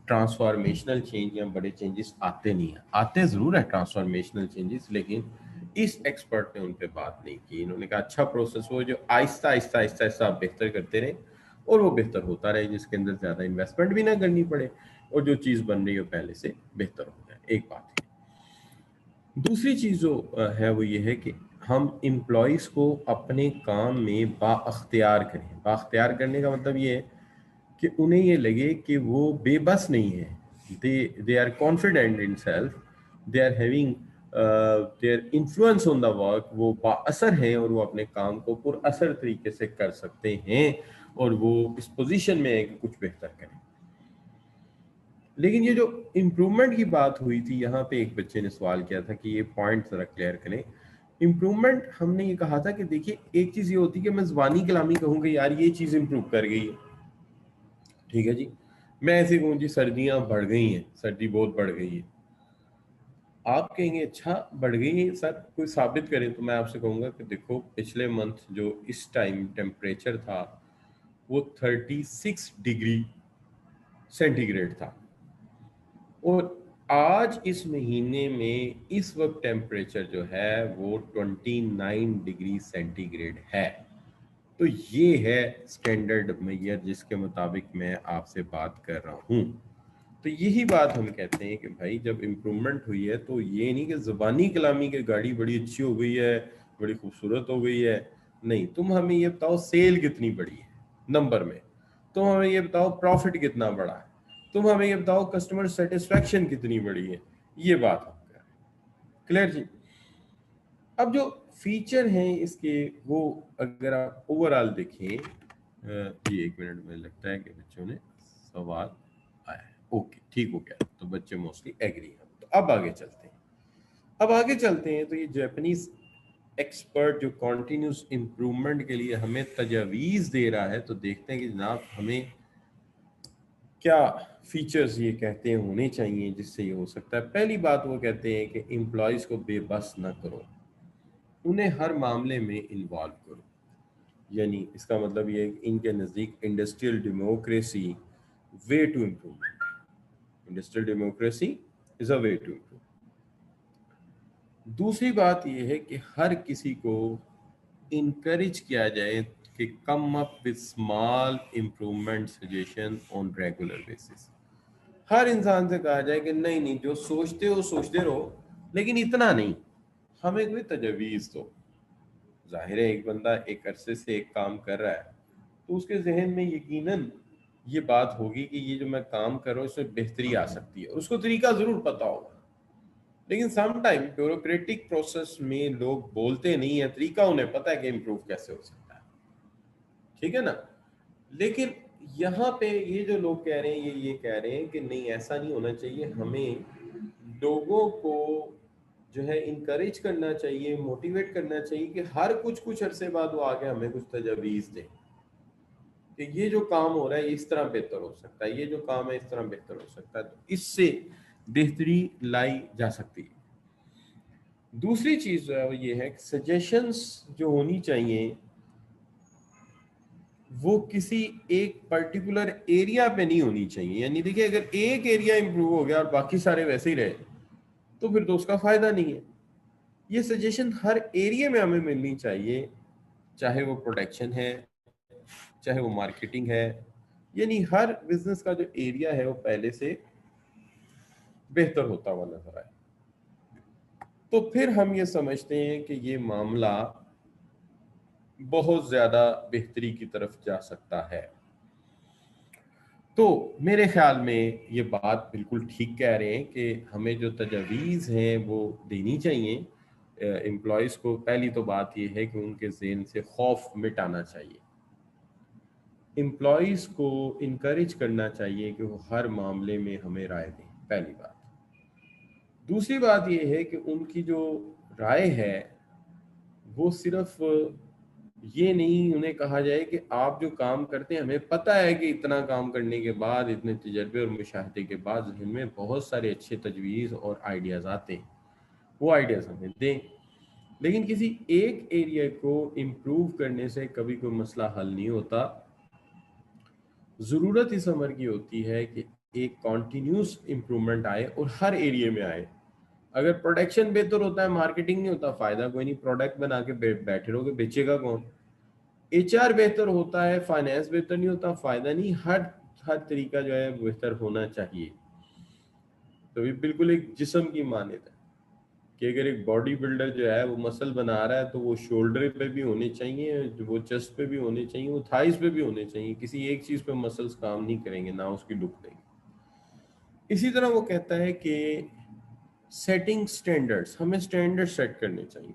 ट्रांसफॉर्मेशनल चेंज या बड़े चेंजेस आते नहीं हैं, आते ज़रूर है ट्रांसफॉर्मेशनल चेंजेस, लेकिन इस एक्सपर्ट ने उन पे बात नहीं की। इन्होंने कहा अच्छा प्रोसेस हो जो आहिस्ता आहिस्ता आहिस्ता आहिस्ता आप बेहतर करते रहे और वो बेहतर होता रहे, जिसके अंदर ज़्यादा इन्वेस्टमेंट भी ना करनी पड़े और जो चीज़ बन रही हो पहले से बेहतर हो जाए। एक बात है। दूसरी चीज़ जो है वो ये है कि हम एम्प्लॉयज़ को अपने काम में बाअख्तियार करें। बाअख्तियार करने का मतलब ये है कि उन्हें ये लगे कि वो बेबस नहीं है, they are confident in self, they are having their influence on the work, वो बाअसर हैं और वो अपने काम को पुरअसर तरीके से कर सकते हैं और वो इस पोजीशन में है कि कुछ बेहतर करें। लेकिन ये जो इम्प्रूवमेंट की बात हुई थी, यहाँ पे एक बच्चे ने सवाल किया था कि ये पॉइंट जरा क्लियर करें। इम्प्रूवमेंट हमने ये कहा था कि देखिए एक चीज़ ये होती है कि मैं ज़बानी कलामी कहूँ कि यार ये चीज़ इम्प्रूव कर गई है, ठीक है जी। मैं ऐसे कहूँ जी सर्दियाँ बढ़ गई हैं, सर्दी बहुत बढ़ गई है, आप कहेंगे अच्छा बढ़ गई है सर, कोई साबित करें, तो मैं आपसे कहूँगा कि देखो पिछले मंथ जो इस टाइम टेम्परेचर था वो 36 डिग्री सेंटीग्रेड था और आज इस महीने में इस वक्त टेम्परेचर जो है वो 29 डिग्री सेंटीग्रेड है। तो ये है स्टैंडर्ड मेजर जिसके मुताबिक मैं आपसे बात कर रहा हूँ। तो यही बात हम कहते हैं कि भाई जब इम्प्रूवमेंट हुई है तो ये नहीं कि ज़बानी कलामी की गाड़ी बड़ी अच्छी हो गई है, बड़ी खूबसूरत हो गई है, नहीं, तुम हमें ये बताओ सेल कितनी बड़ी है नंबर में, तुम हमें ये बताओ प्रॉफिट कितना बड़ा है, तुम हमें ये बताओ कस्टमर सेटिस्फेक्शन कितनी बड़ी है, ये बात हम कर रहे हैं। क्लियर जी। अब जो फीचर हैं इसके वो अगर आप ओवरऑल देखें, ये एक मिनट में लगता है कि बच्चों ने सवाल आया है, ओके ठीक हो गया, तो बच्चे मोस्टली एग्री हैं। तो अब आगे चलते हैं, तो ये जापानीज एक्सपर्ट जो कॉन्टिन्यूस इम्प्रूवमेंट के लिए हमें तजावीज़ दे रहा है, तो देखते हैं कि जनाब हमें क्या फीचर्स ये कहते हैं होने चाहिए जिससे ये हो सकता है। पहली बात वो कहते हैं कि एम्प्लॉयज़ को बेबस ना करो, उन्हें हर मामले में इन्वॉल्व करो। यानी इसका मतलब ये है कि इनके नज़दीक industrial democracy way to improvement, industrial democracy is a way to improve. दूसरी बात यह है कि हर किसी को इनकरेज किया जाए कि come up with small improvement suggestion on regular basis. हर इंसान से कहा जाए कि नहीं नहीं जो सोचते हो सोचते रहो, लेकिन इतना नहीं, हमें कोई तजवीज़ दो। जाहिर है एक बंदा एक अरसे से एक काम कर रहा है तो उसके जहन में यकीनन ये बात होगी कि ये जो मैं काम कर रहा हूँ इसमें बेहतरी आ सकती है और उसको तरीका ज़रूर पता होगा। लेकिन सम टाइम ब्यूरोक्रेटिक प्रोसेस में लोग बोलते नहीं है, तरीका उन्हें पता है कि इम्प्रूव कैसे हो सकता है, ठीक है ना। लेकिन यहाँ पे ये जो लोग कह रहे हैं ये कह रहे हैं कि नहीं ऐसा नहीं होना चाहिए, हमें लोगों को जो है इनकरेज करना चाहिए, मोटिवेट करना चाहिए कि हर कुछ कुछ अरसे बाद वो आगे हमें कुछ तजवीज़ दें कि ये जो काम हो रहा है इस तरह बेहतर हो सकता है, ये जो काम है इस तरह बेहतर हो सकता है, तो इससे बेहतरी लाई जा सकती है। दूसरी चीज़ जो है वो ये है कि सजेशंस जो होनी चाहिए वो किसी एक पर्टिकुलर एरिया पे नहीं होनी चाहिए। यानी देखिए अगर एक एरिया इंप्रूव हो गया और बाकी सारे वैसे ही रहे तो फिर तो उसका फायदा नहीं है। ये सजेशन हर एरिया में हमें मिलनी चाहिए, चाहे वो प्रोडक्शन है, चाहे वो मार्केटिंग है, यानी हर बिजनेस का जो एरिया है वो पहले से बेहतर होता हुआ नजर आए, तो फिर हम ये समझते हैं कि ये मामला बहुत ज्यादा बेहतरी की तरफ जा सकता है। तो मेरे ख्याल में ये बात बिल्कुल ठीक कह रहे हैं कि हमें जो तजवीज़ हैं वो देनी चाहिए एम्प्लॉयज़ को। पहली तो बात ये है कि उनके ज़हन से खौफ मिटाना चाहिए, एम्प्लॉयज़ को इनकरेज करना चाहिए कि वो हर मामले में हमें राय दें, पहली बात। दूसरी बात ये है कि उनकी जो राय है वो सिर्फ ये नहीं उन्हें कहा जाए कि आप जो काम करते हैं, हमें पता है कि इतना काम करने के बाद, इतने तजर्बे और मुशाहदे के बाद जहन में बहुत सारे अच्छे तजवीज़ और आइडियाज़ आते हैं, वो आइडियाज़ हमें दें। लेकिन किसी एक एरिया को इम्प्रूव करने से कभी कोई मसला हल नहीं होता। ज़रूरत इस अमर की होती है कि एक कॉन्टीन्यूस इम्प्रूवमेंट आए और हर एरिया में आए। अगर प्रोडक्शन बेहतर होता है, मार्केटिंग नहीं होता, फायदा कोई नहीं। प्रोडक्ट बना के बैठे रहोगे, बेचेगा कौन? एचआर बेहतर होता है, फाइनेंस बेहतर नहीं होता, फायदा नहीं। हर हर तरीका जो है बेहतर होना चाहिए। तो ये बिल्कुल एक जिस्म की मान्यता है कि अगर एक बॉडी बिल्डर जो है वो मसल बना रहा है तो वो शोल्डर पे भी होने चाहिए, वो चेस्ट पे भी होने चाहिए, वो थाइस पे भी होने चाहिए। किसी एक चीज पे मसल्स काम नहीं करेंगे ना उसकी लुक देंगे। इसी तरह वो कहता है कि सेटिंग स्टैंडर्ड्स, हमें स्टैंडर्ड सेट करने चाहिए।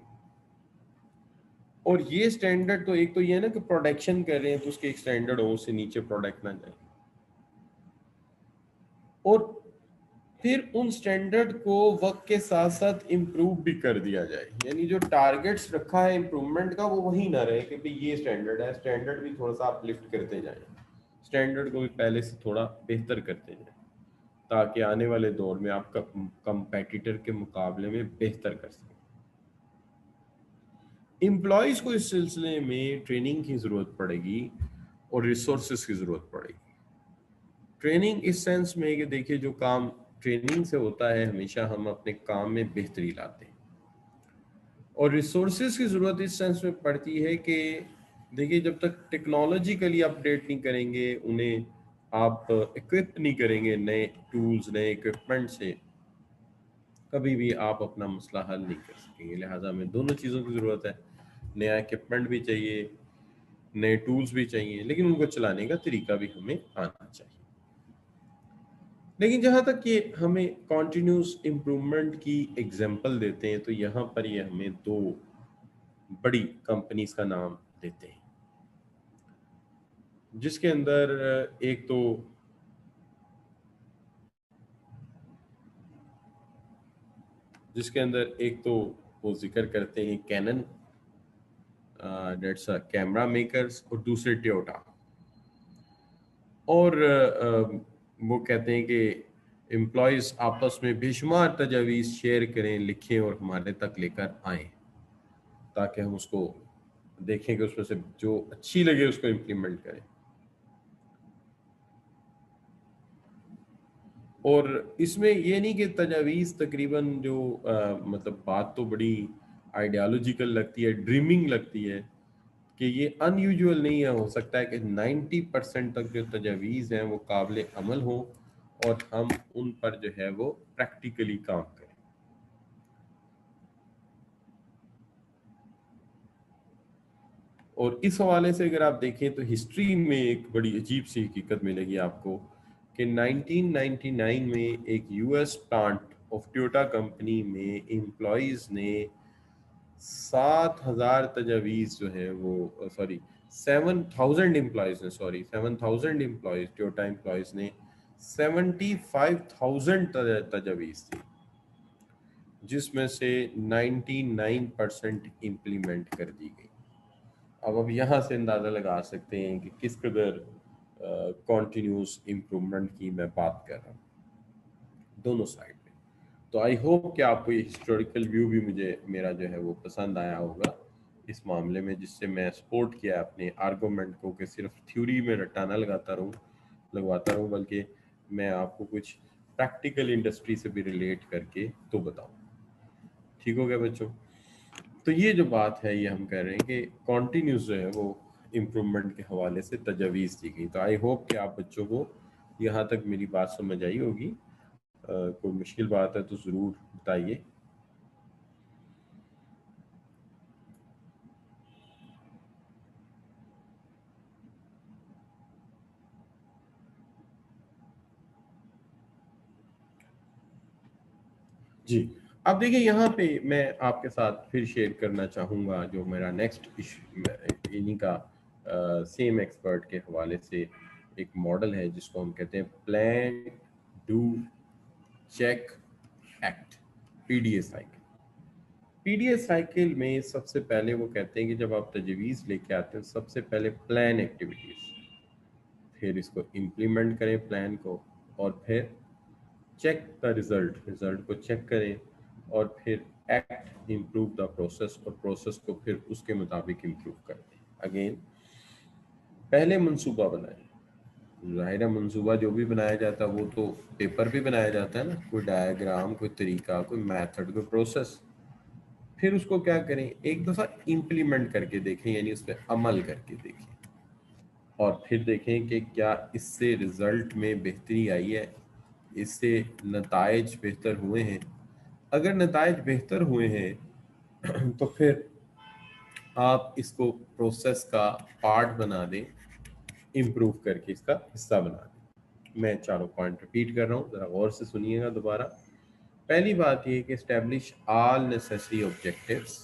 और ये स्टैंडर्ड तो एक तो ये है ना कि प्रोडक्शन कर रहे हैं तो उसके एक स्टैंडर्ड हो, उससे नीचे प्रोडक्ट ना जाए। और फिर उन स्टैंडर्ड को वक्त के साथ साथ इम्प्रूव भी कर दिया जाए, यानी जो टारगेट्स रखा है इम्प्रूवमेंट का वो वही ना रहे कि भाई ये स्टैंडर्ड है, स्टैंडर्ड भी थोड़ा सा आप लिफ्ट करते जाएं, स्टैंडर्ड को भी पहले से थोड़ा बेहतर करते जाएं, ताकि आने वाले दौर में आप कंपेटिटर के मुकाबले में बेहतर कर सकें। एम्प्लॉयज़ को इस सिलसिले में ट्रेनिंग की ज़रूरत पड़ेगी और रिसोर्सेज की ज़रूरत पड़ेगी। ट्रेनिंग इस सेंस में कि देखिए, जो काम ट्रेनिंग से होता है हमेशा हम अपने काम में बेहतरी लाते हैं। और रिसोर्सेज की ज़रूरत इस सेंस में पड़ती है कि देखिए, जब तक टेक्नोलॉजिकली अपडेट नहीं करेंगे, उन्हें आप इक्विप नहीं करेंगे नए टूल्स, नए इक्विपमेंट से, कभी भी आप अपना मसला हल नहीं कर सकेंगे। लिहाजा हमें दोनों चीज़ों की ज़रूरत है। नया इक्विपमेंट भी चाहिए, नए टूल्स भी चाहिए, लेकिन उनको चलाने का तरीका भी हमें आना चाहिए। लेकिन जहाँ तक ये हमें कॉन्टिन्यूस इम्प्रूवमेंट की एग्जांपल देते हैं, तो यहाँ पर ये हमें दो बड़ी कंपनीज का नाम देते हैं, जिसके अंदर एक तो वो जिक्र करते हैं कैनन, डेट्स कैमरा मेकर्स, और दूसरे टोयोटा। और वो कहते हैं कि एम्प्लॉयज़ आपस में बेशुमार तजावीज़ शेयर करें, लिखें और हमारे तक लेकर आएँ, ताकि हम उसको देखें कि उसमें से जो अच्छी लगे उसको इम्प्लीमेंट करें। और इसमें ये नहीं कि तजावीज़ तकरीबन जो मतलब बात तो बड़ी आइडियालॉजिकल लगती है, ड्रीमिंग लगती है, कि ये अनयूजुअल नहीं है। हो सकता है कि 90% तक जो तजावीज़ हैं वो काबिल अमल हों और हम उन पर जो है वो प्रैक्टिकली काम करें। और इस हवाले से अगर आप देखें तो हिस्ट्री में एक बड़ी अजीब सी हकीकत मिलेगी आपको कि 1999 में एक US plant of Toyota company में एम्प्लॉयज़ ने 7,000 तजावीज़ जो है वो, सॉरी 7,000 एम्प्लॉयज़ ने, टोयोटा एम्प्लॉयज़ ने 75,000 तजावीज़ थी, जिसमें से 99% इम्प्लीमेंट कर दी गई। अब यहाँ से अंदाज़ा लगा सकते हैं कि किस कदर कॉन्टीन्यूस इम्प्रूवमेंट की मैं बात कर रहा हूँ दोनों साइड में। तो आई होप कि आपको ये हिस्टोरिकल व्यू भी मेरा जो है वो पसंद आया होगा इस मामले में, जिससे मैं सपोर्ट किया अपने आर्गूमेंट को कि सिर्फ थ्योरी में रट्टा ना लगवाता रहूँ, बल्कि मैं आपको कुछ प्रैक्टिकल इंडस्ट्री से भी रिलेट करके तो बताऊँ। ठीक हो गया बच्चों? तो ये जो बात है ये हम कह रहे हैं कि कॉन्टीन्यूस जो है वो इम्प्रूवमेंट के हवाले से तजावीज़ दी गई। तो आई होप कि आप बच्चों को यहाँ तक मेरी बात समझ आई होगी। कोई मुश्किल बात है तो ज़रूर बताइए। जी, अब देखिए, यहाँ पे मैं आपके साथ फिर शेयर करना चाहूँगा जो मेरा नेक्स्ट इन्हीं का सेम एक्सपर्ट के हवाले से एक मॉडल है जिसको हम कहते हैं plan, do, check, act, PDA cycle. PDS cycle में सबसे पहले वो कहते हैं कि जब आप तजवीज़ लेके आते हैं सबसे पहले प्लान एक्टिविटीज़, फिर इसको इम्प्लीमेंट करें प्लान को, और फिर चेक द रिजल्ट, रिजल्ट को चेक करें, और फिर एक्ट इम्प्रूव द प्रोसेस, और प्रोसेस को फिर उसके मुताबिक इम्प्रूव करें। अगेन पहले मंसूबा बनाएं। ज़ाहिर है मंसूबा जो भी बनाया जाता है वो तो पेपर पे बनाया जाता है ना, कोई डायग्राम, कोई तरीका, कोई मेथड, कोई प्रोसेस। फिर उसको क्या करें, एक दफ़ा इम्प्लीमेंट करके देखें, यानी उस पर अमल करके देखें, और फिर देखें कि क्या इससे रिज़ल्ट में बेहतरी आई है, इससे नताइज बेहतर हुए हैं। अगर नताइज बेहतर हुए हैं तो फिर आप इसको प्रोसेस का पार्ट बना दें, इम्प्रूव करके इसका हिस्सा बना दें। मैं चारों पॉइंट रिपीट कर रहा हूँ, ज़रा गौर से सुनिएगा दोबारा। पहली बात ये कि establish all necessary objectives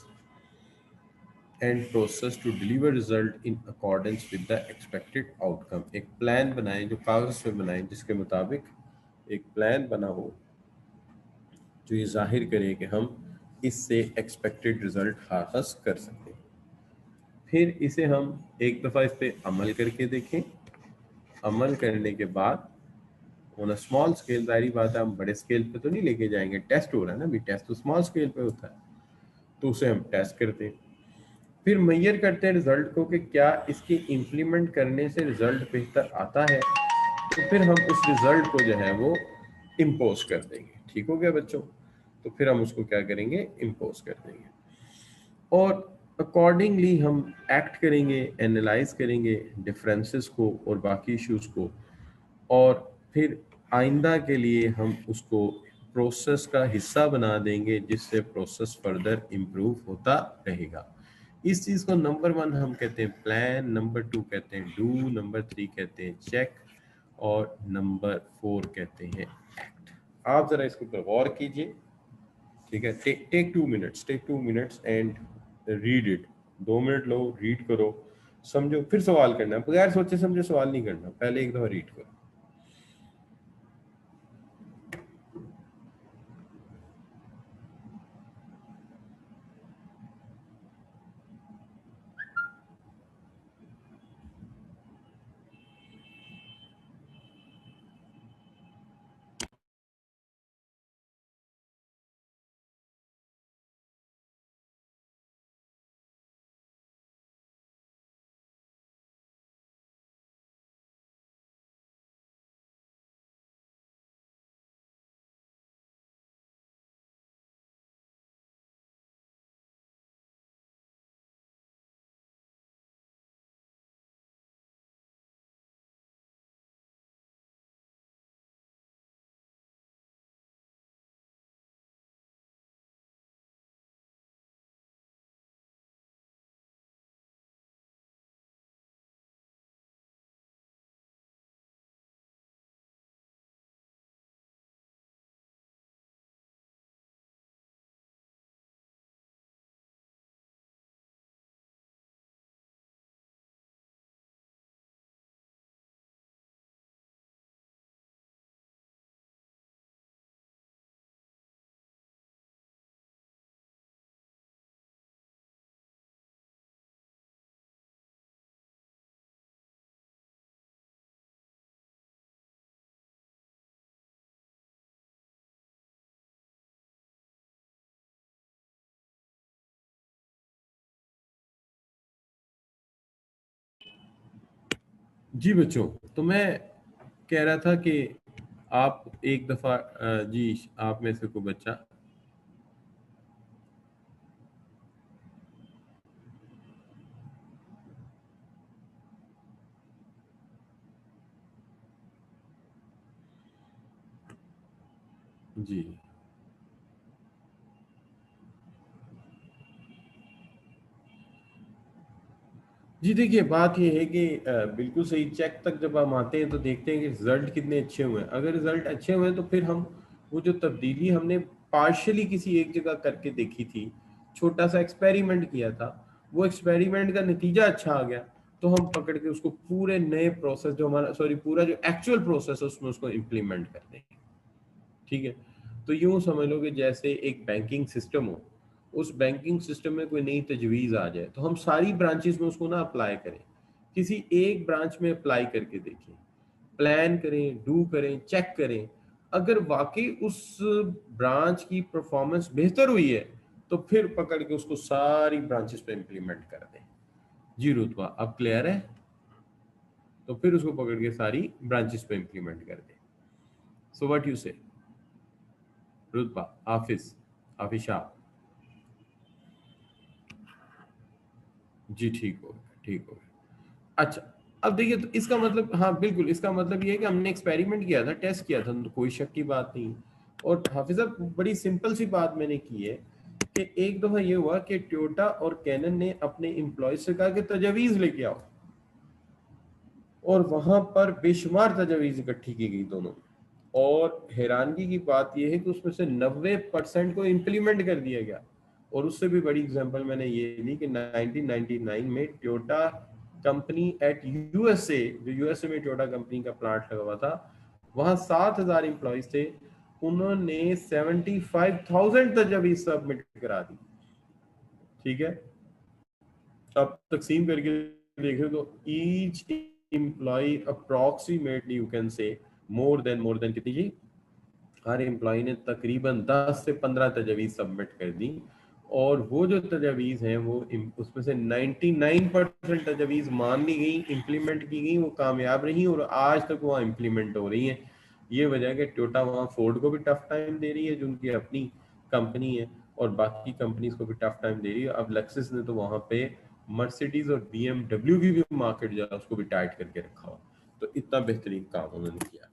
and process to deliver result in accordance with the expected outcome. एक प्लान बनाएं जो कागज़ पे बनाएं, जिसके मुताबिक एक प्लान बना हो जो ये जाहिर करे कि हम इससे एक्सपेक्टेड रिजल्ट हासिल कर सकते हैं। फिर इसे हम एक दफ़ा इस पर अमल करके देखें। अमल करने के बाद ऑन अ स्मॉल स्केल, जाहिर बात है हम बड़े स्केल पे तो नहीं लेके जाएंगे, टेस्ट हो रहा है ना, अभी टेस्ट तो स्मॉल स्केल पे होता है, तो उसे हम टेस्ट करते हैं। फिर मेजर करते हैं रिजल्ट को कि क्या इसकी इम्प्लीमेंट करने से रिजल्ट बेहतर आता है, तो फिर हम उस रिजल्ट को जो है वो इम्पोज कर देंगे। ठीक हो गया बच्चों? तो फिर हम उसको क्या करेंगे, इम्पोज कर देंगे, और अकॉर्डिंगली हम एक्ट करेंगे, एनालाइज करेंगे डिफरेंसेस को और बाकी इश्यूज को, और फिर आइंदा के लिए हम उसको प्रोसेस का हिस्सा बना देंगे, जिससे प्रोसेस फर्दर इम्प्रूव होता रहेगा। इस चीज़ को नंबर 1 हम कहते हैं प्लान, नंबर 2 कहते हैं डू, नंबर 3 कहते हैं चेक, और नंबर 4 कहते हैं एक्ट। आप ज़रा इसके ऊपर गौर कीजिए, ठीक है? Take 2 minutes, take 2 minutes and read it. 2 minute लो, रीड करो, समझो, फिर सवाल करना है। बगैर सोचे समझे सवाल नहीं करना, पहले एक दफ़ा रीड करो। जी बच्चों, तो मैं कह रहा था कि आप एक दफ़ा जी, आप में से कोई बच्चा, जी जी, देखिए बात ये है कि बिल्कुल सही, चेक तक जब हम आते हैं तो देखते हैं कि रिजल्ट कितने अच्छे हुए हैं। अगर रिजल्ट अच्छे हुए हैं तो फिर हम वो जो तब्दीली हमने पार्शियली किसी एक जगह करके देखी थी, छोटा सा एक्सपेरिमेंट किया था, वो एक्सपेरिमेंट का नतीजा अच्छा आ गया, तो हम पकड़ के उसको पूरे नए प्रोसेस जो हमारा, सॉरी, पूरा जो एक्चुअल प्रोसेस है उसमें उसको इम्प्लीमेंट कर देंगे। ठीक है? तो यूं समझ लो कि जैसे एक बैंकिंग सिस्टम हो, उस बैंकिंग सिस्टम में कोई नई तजवीज़ आ जाए तो हम सारी ब्रांचेस में उसको ना अप्लाई करें, किसी एक ब्रांच में अप्लाई करके देखें, प्लान करें, डू करें, चेक करें। अगर वाकई उस ब्रांच की परफॉर्मेंस बेहतर हुई है तो फिर पकड़ के उसको सारी ब्रांचेस पे इम्प्लीमेंट कर दें। जी रुतबा, अब क्लियर है? तो फिर उसको पकड़ के सारी ब्रांचेस पे इम्प्लीमेंट कर दें। सो व्हाट यू से रुतबा? हाफिज, हाफिशा? जी ठीक हो गया, ठीक हो गया। अच्छा, अब देखिए, तो इसका मतलब, हाँ बिल्कुल, इसका मतलब ये है कि हमने एक्सपेरिमेंट किया था, टेस्ट किया था, तो कोई शक की बात नहीं। और हाफिज साहब, बड़ी सिंपल सी बात मैंने की है कि एक दफा ये हुआ कि टोयोटा और कैनन ने अपने एम्प्लॉय से कहा कि तजावीज लेके आओ, और वहां पर बेशुमार तजावीज इकट्ठी की गई दोनों में। और हैरानगी की बात यह है कि उसमें से 90% को इम्प्लीमेंट कर दिया गया। और उससे भी बड़ी एग्जांपल मैंने ये ली कि 1999 में टोयोटा कंपनी एट यूएसए, जो यूएसए में टोयोटा कंपनी का प्लांट लगा हुआ था, वहां 7,000 एम्प्लॉयज थे, उन्होंने 75,000 तजावीज सबमिट करा दी। ठीक है, अब तकसीम करके देखें तो each employ approximately you can say more than कितनी जी, हर एम्प्लॉय ने तकरीबन 10 से 15 तजावीज सबमिट कर दी। और वो जो तजावीज हैं वो उसमें से 99% तजावीज मान ली गई, इम्प्लीमेंट की गई, वो कामयाब रही और आज तक वहाँ इम्प्लीमेंट हो रही हैं। ये वजह है कि टोयोटा वहाँ फोर्ड को भी टफ टाइम दे रही है जो उनकी अपनी कंपनी है, और बाकी कंपनीज को भी टफ टाइम दे रही है। अब लेक्सिस ने तो वहाँ पे मर्सिडीज और BMW की भी मार्केट जो है उसको भी टाइट करके रखा हो। तो इतना बेहतरीन काम उन्होंने किया।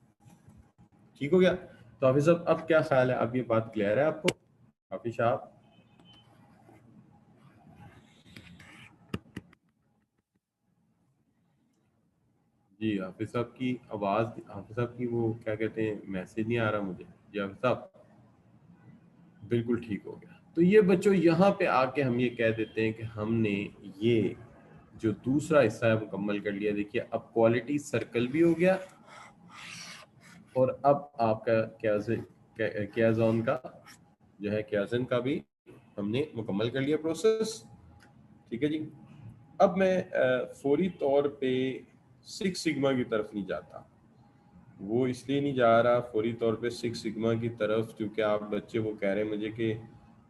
ठीक हो गया? तो हाफिज साहब, अब क्या ख्याल है? अब ये बात क्लियर है आपको? हाफिज साहब? जी, हाफिज साहब की आवाज, हाफिज साहब की वो क्या कहते हैं, मैसेज नहीं आ रहा मुझे। जी हाफिज साहब, बिल्कुल ठीक हो गया। तो ये बच्चों, यहाँ पे आके हम ये कह देते हैं कि हमने ये जो दूसरा हिस्सा है मुकम्मल कर लिया। देखिए, अब क्वालिटी सर्कल भी हो गया, और अब आपका क्या जोन का जो है, क्याजन का भी हमने मुकम्मल कर लिया प्रोसेस। ठीक है जी। अब मैं फौरी तौर पे सिक्स सिग्मा की तरफ नहीं जाता। वो इसलिए नहीं जा रहा फौरी तौर पे सिक्स सिग्मा की तरफ क्योंकि आप बच्चे वो कह रहे हैं मुझे कि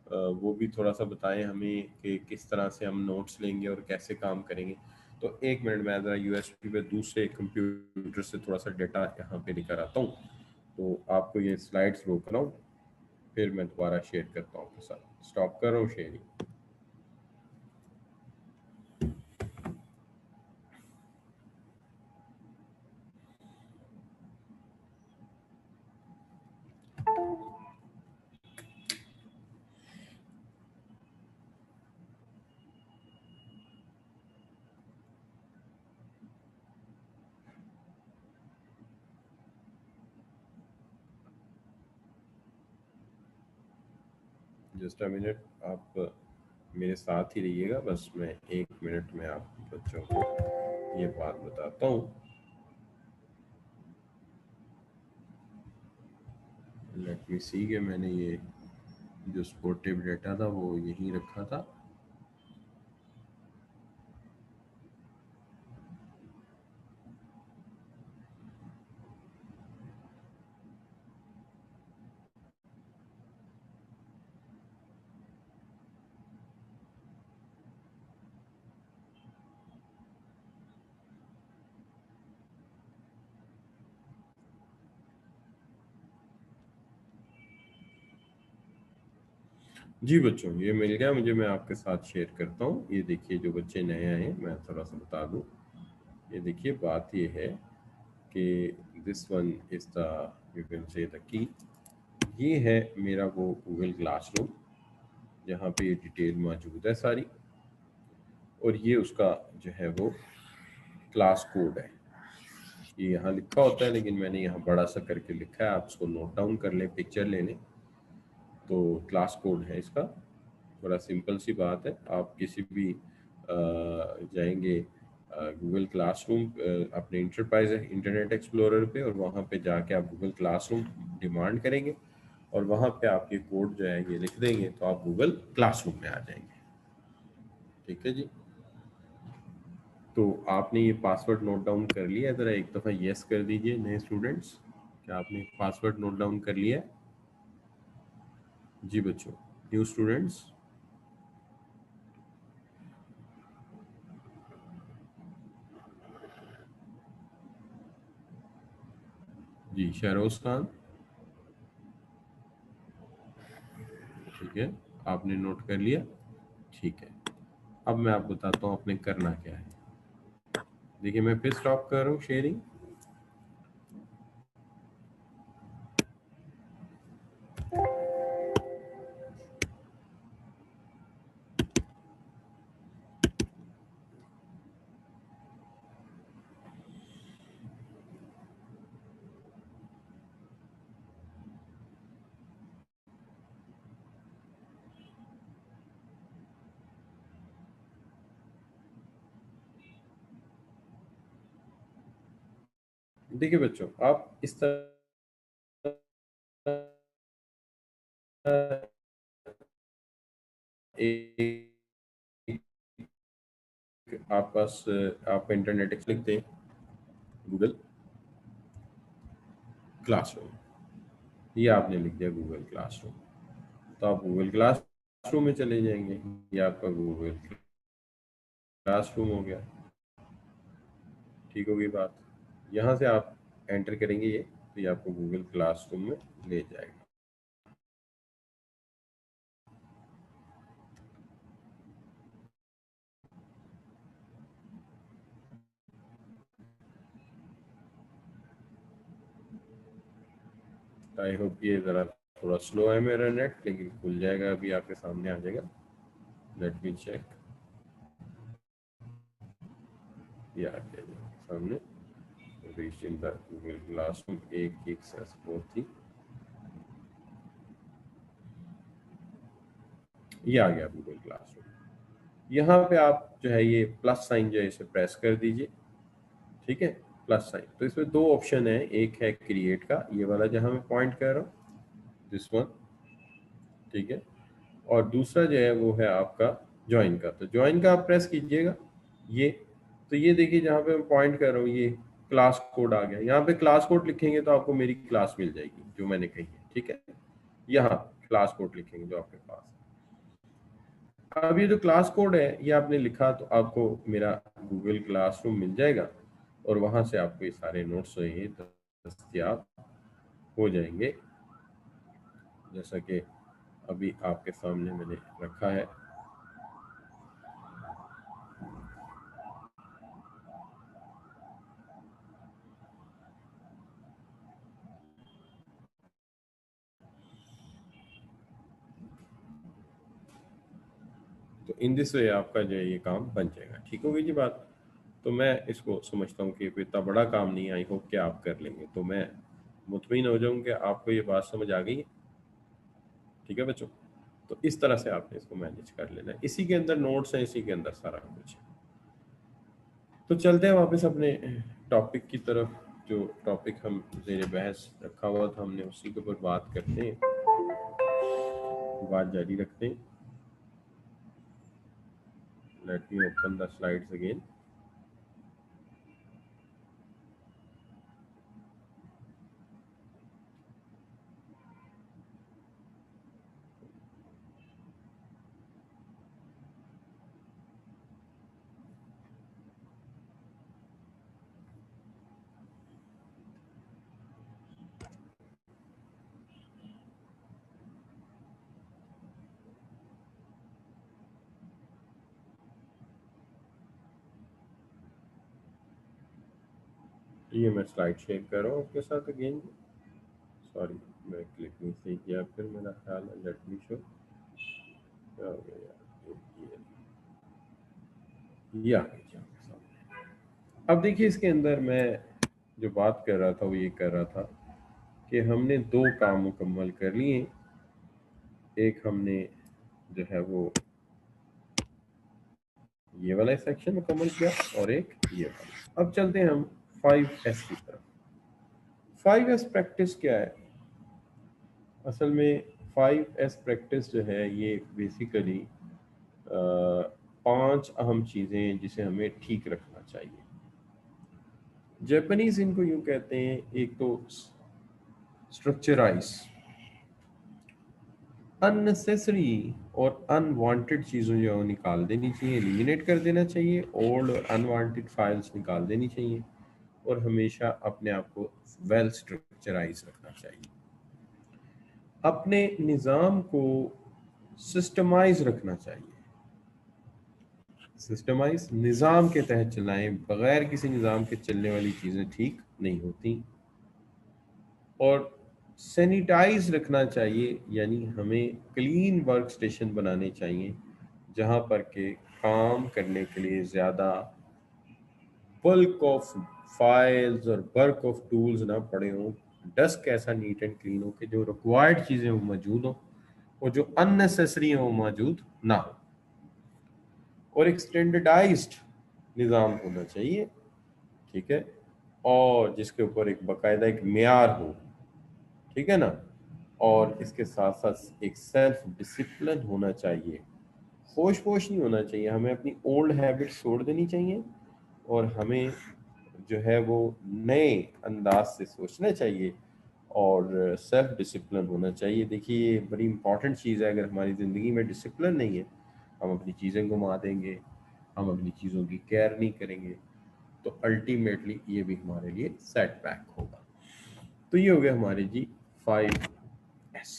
वो भी थोड़ा सा बताएं हमें कि किस तरह से हम नोट्स लेंगे और कैसे काम करेंगे। तो एक मिनट, मैं ज़रा यूएसबी पे दूसरे कंप्यूटर से थोड़ा सा डेटा यहाँ पे लेकर आता हूँ। तो आपको ये स्लाइड्स रोक रहा हूँ, फिर मैं दोबारा शेयर करता हूँ आपके साथ। स्टॉप कर रहा हूँ शेयरिंग। जस्ट अ मिनट, आप मेरे साथ ही रहिएगा, बस मैं 1 मिनट में आप बच्चों को ये बात बताता हूँ। लेट मी सी कि मैंने ये जो स्पोर्टिव डेटा था वो यहीं रखा था। जी बच्चों, ये मिल गया मुझे, मैं आपके साथ शेयर करता हूँ। ये देखिए, जो बच्चे नए आए हैं मैं थोड़ा सा बता दूँ। ये देखिए, बात ये है कि this one is the, you can say the key. ये है मेरा वो गूगल क्लासरूम जहाँ पे ये डिटेल मौजूद है सारी, और ये उसका जो है वो क्लास कोड है। ये यहाँ लिखा होता है लेकिन मैंने यहाँ बड़ा सा करके लिखा है, आप इसको नोट डाउन कर लें, पिक्चर ले लें। तो क्लास कोड है इसका, बड़ा सिंपल सी बात है। आप किसी भी जाएंगे गूगल क्लासरूम अपने इंटरप्राइज इंटरनेट एक्सप्लोरर पे, और वहाँ पे जाके आप गूगल क्लासरूम डिमांड करेंगे और वहाँ पे आपके कोड जो है ये लिख देंगे तो आप गूगल क्लासरूम में आ जाएंगे। ठीक है जी। तो आपने ये पासवर्ड नोट डाउन कर लिया? ज़रा एक दफ़ा यस कर दीजिए नए स्टूडेंट्स, क्या आपने पासवर्ड नोट डाउन कर लिया? जी बच्चों, न्यू स्टूडेंट्स। जी शहरोज खान, ठीक है, आपने नोट कर लिया। ठीक है, अब मैं आपको बताता हूँ आपने करना क्या है। देखिए मैं फिर स्टॉप कर रहा हूँ शेयरिंग। देखिए बच्चों, आप इस तरह एक आप पास आप इंटरनेट लिखते हैं गूगल क्लासरूम, ये आपने लिख दिया गूगल क्लासरूम, तो आप गूगल क्लासरूम में चले जाएंगे। ये आपका गूगल क्लासरूम हो गया। ठीक होगी बात? यहाँ से आप एंटर करेंगे ये, तो ये आपको गूगल क्लासरूम में ले जाएगा। आई होप ये ज़रा थोड़ा स्लो है मेरा नेट, लेकिन खुल जाएगा, अभी आपके सामने आ जाएगा। Let me check. ये आ गया जी सामने। Reach in the Google classroom, एक एक्सेस थी। ये आ गया गूगल क्लासरूम। यहाँ पे आप जो है ये प्लस साइन जो है इसे प्रेस कर दीजिए। ठीक है, प्लस साइन। तो इसमें दो ऑप्शन है, एक है क्रिएट का, ये वाला जहाँ मैं पॉइंट कर रहा हूँ, दिस वन। ठीक है, और दूसरा जो है वो है आपका ज्वाइन का। तो ज्वाइन का आप प्रेस कीजिएगा ये। तो ये देखिए जहाँ पे मैं पॉइंट कर रहा हूँ ये क्लास कोड आ गया। यहाँ पे क्लास कोड लिखेंगे तो आपको मेरी क्लास मिल जाएगी जो मैंने कही है। ठीक है, यहाँ क्लास कोड लिखेंगे जो आपके पास है। अब ये जो क्लास कोड है ये आपने लिखा तो आपको मेरा गूगल क्लासरूम मिल जाएगा, और वहाँ से आपको ये सारे नोट्स जो हैं दस्तयाब हो जाएंगे, जैसा कि अभी आपके सामने मैंने रखा है। तो इन दिस वे आपका जो है ये काम बन जाएगा। ठीक हो गई जी बात? तो मैं इसको समझता हूँ कि कोई इतना बड़ा काम नहीं है, आई होप कि आप कर लेंगे। तो मैं मुतमईन हो जाऊँ कि आपको ये बात समझ आ गई है। ठीक है बच्चों, तो इस तरह से आपने इसको मैनेज कर लेना है। इसी के अंदर नोट्स हैं, इसी के अंदर सारा कुछ है। तो चलते हैं वापस अपने टॉपिक की तरफ। जो टॉपिक हम ज़ेर बहस रखा हुआ था हमने उसी के ऊपर बात करते हैं, बात जारी रखते हैं। Let me open the slides again. ये मैं स्लाइड शेयर कर रहा हूँ आपके साथ अगेन। सॉरी, मैं क्लिक नहीं सही किया, फिर मेरा ख्याल है। Let me show. क्या हो गया यार, ये आ गई आपके सामने। अब देखिए इसके अंदर मैं जो बात कर रहा था वो ये कर रहा था कि हमने दो काम मुकम्मल कर लिए। एक हमने जो है वो ये वाला सेक्शन मुकम्मल किया, और एक ये वाला। अब चलते हैं हम 5S की तरफ। 5S प्रैक्टिस क्या है? असल में 5S प्रैक्टिस जो है ये बेसिकली 5 अहम चीज़ें हैं जिसे हमें ठीक रखना चाहिए। जापानीज इनको यूं कहते हैं, एक तो स्ट्रक्चराइज, अननेसेसरी और अनवांटेड चीज़ों जो है वो निकाल देनी चाहिए, एलिमिनेट कर देना चाहिए, ओल्ड और अनवांटेड फाइल्स निकाल देनी चाहिए, और हमेशा अपने आप को वेल स्ट्रक्चराइज रखना चाहिए। अपने निज़ाम को सिस्टमाइज रखना चाहिए। सिस्टमाइज निज़ाम के तहत चलाएं, बगैर किसी निज़ाम के चलने वाली चीज़ें ठीक नहीं होती। और सैनिटाइज रखना चाहिए, यानी हमें क्लीन वर्क स्टेशन बनाने चाहिए जहाँ पर के काम करने के लिए ज़्यादा बल्क ऑफ फाइल्स और बल्क ऑफ टूल्स ना पड़े हों। डेस्क ऐसा नीट एंड क्लीन हो कि जो रिक्वायर्ड चीज़ें वो मौजूद हों और जो अननेसेसरी हैं वो मौजूद ना हो। और एक स्टैंडर्डाइज्ड निज़ाम होना चाहिए, ठीक है, और जिसके ऊपर एक बाकायदा एक मेयार हो, ठीक है ना। और इसके साथ साथ एक सेल्फ डिसिप्लिन होना चाहिए, होश पोश नहीं होना चाहिए। हमें अपनी ओल्ड हैबिट्स छोड़ देनी चाहिए और हमें जो है वो नए अंदाज से सोचना चाहिए और सेल्फ डिसिप्लिन होना चाहिए। देखिए ये बड़ी इंपॉर्टेंट चीज़ है। अगर हमारी ज़िंदगी में डिसिप्लिन नहीं है, हम अपनी चीज़ें घुमा देंगे, हम अपनी चीज़ों की केयर नहीं करेंगे, तो अल्टीमेटली ये भी हमारे लिए सेटबैक होगा। तो ये हो गया हमारे जी 5S।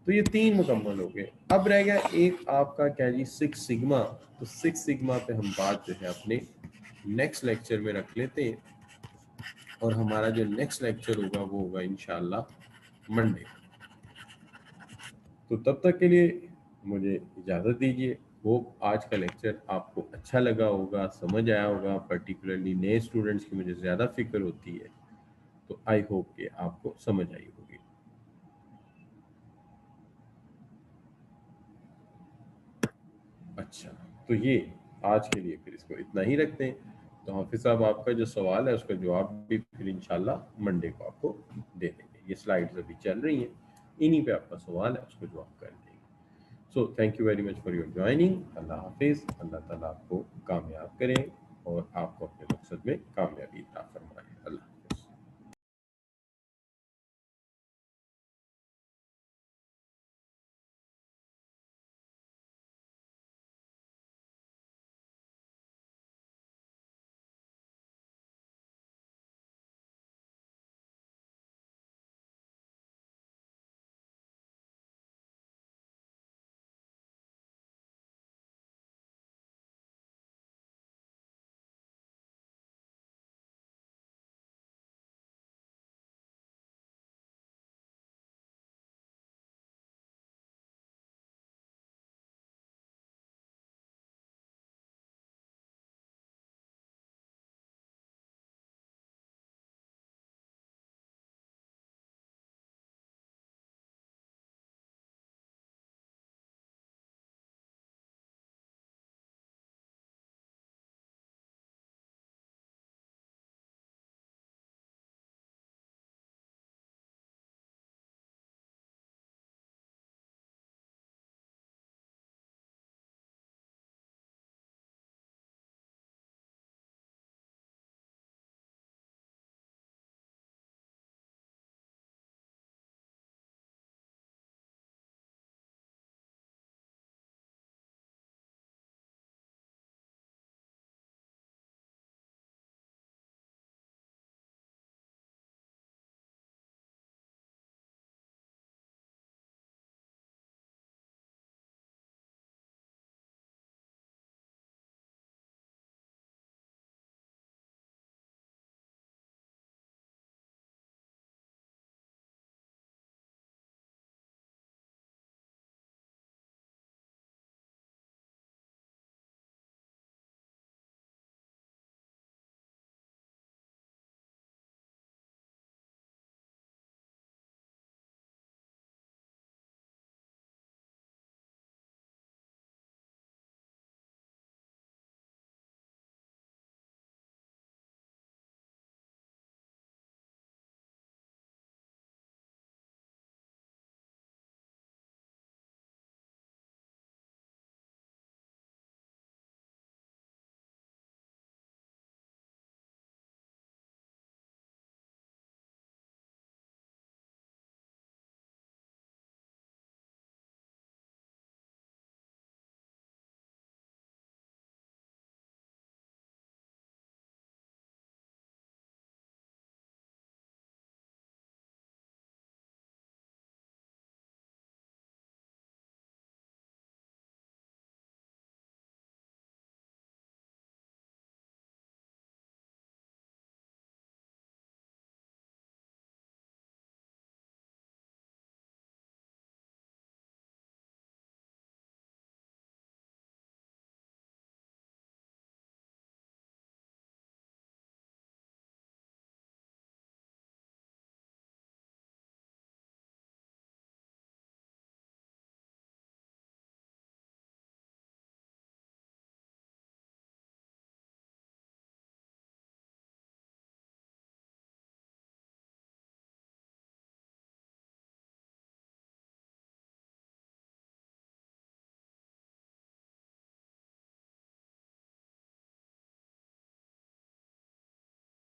तो ये 3 मुकम्मल हो गए। अब रह गया एक आपका क्या जी 6 सिग्मा। तो 6 सिग्मा पे हम बात जो है अपने नेक्स्ट लेक्चर में रख लेते हैं, और हमारा जो नेक्स्ट लेक्चर होगा वो होगा इंशाल्लाह मंडे। तो तब तक के लिए मुझे इजाज़त दीजिए। होप आज का लेक्चर आपको अच्छा लगा होगा, समझ आया होगा। पर्टिकुलरली नए स्टूडेंट्स की मुझे ज़्यादा फिक्र होती है, तो आई होप कि आपको समझ आई होगी। अच्छा, तो ये आज के लिए फिर इसको इतना ही रखते हैं। तो हाफिज साहब आपका जो सवाल है उसका जवाब भी फिर इंशाल्लाह मंडे को आपको दे देंगे। ये स्लाइड्स अभी चल रही हैं, इन्हीं पे आपका सवाल है, उसको जवाब कर देंगे। So thank you very much for your joining. Allah हाफिज़। अल्लाह ताला आपको कामयाब करें और आपको अपने मकसद में कामयाबी अता फरमाए।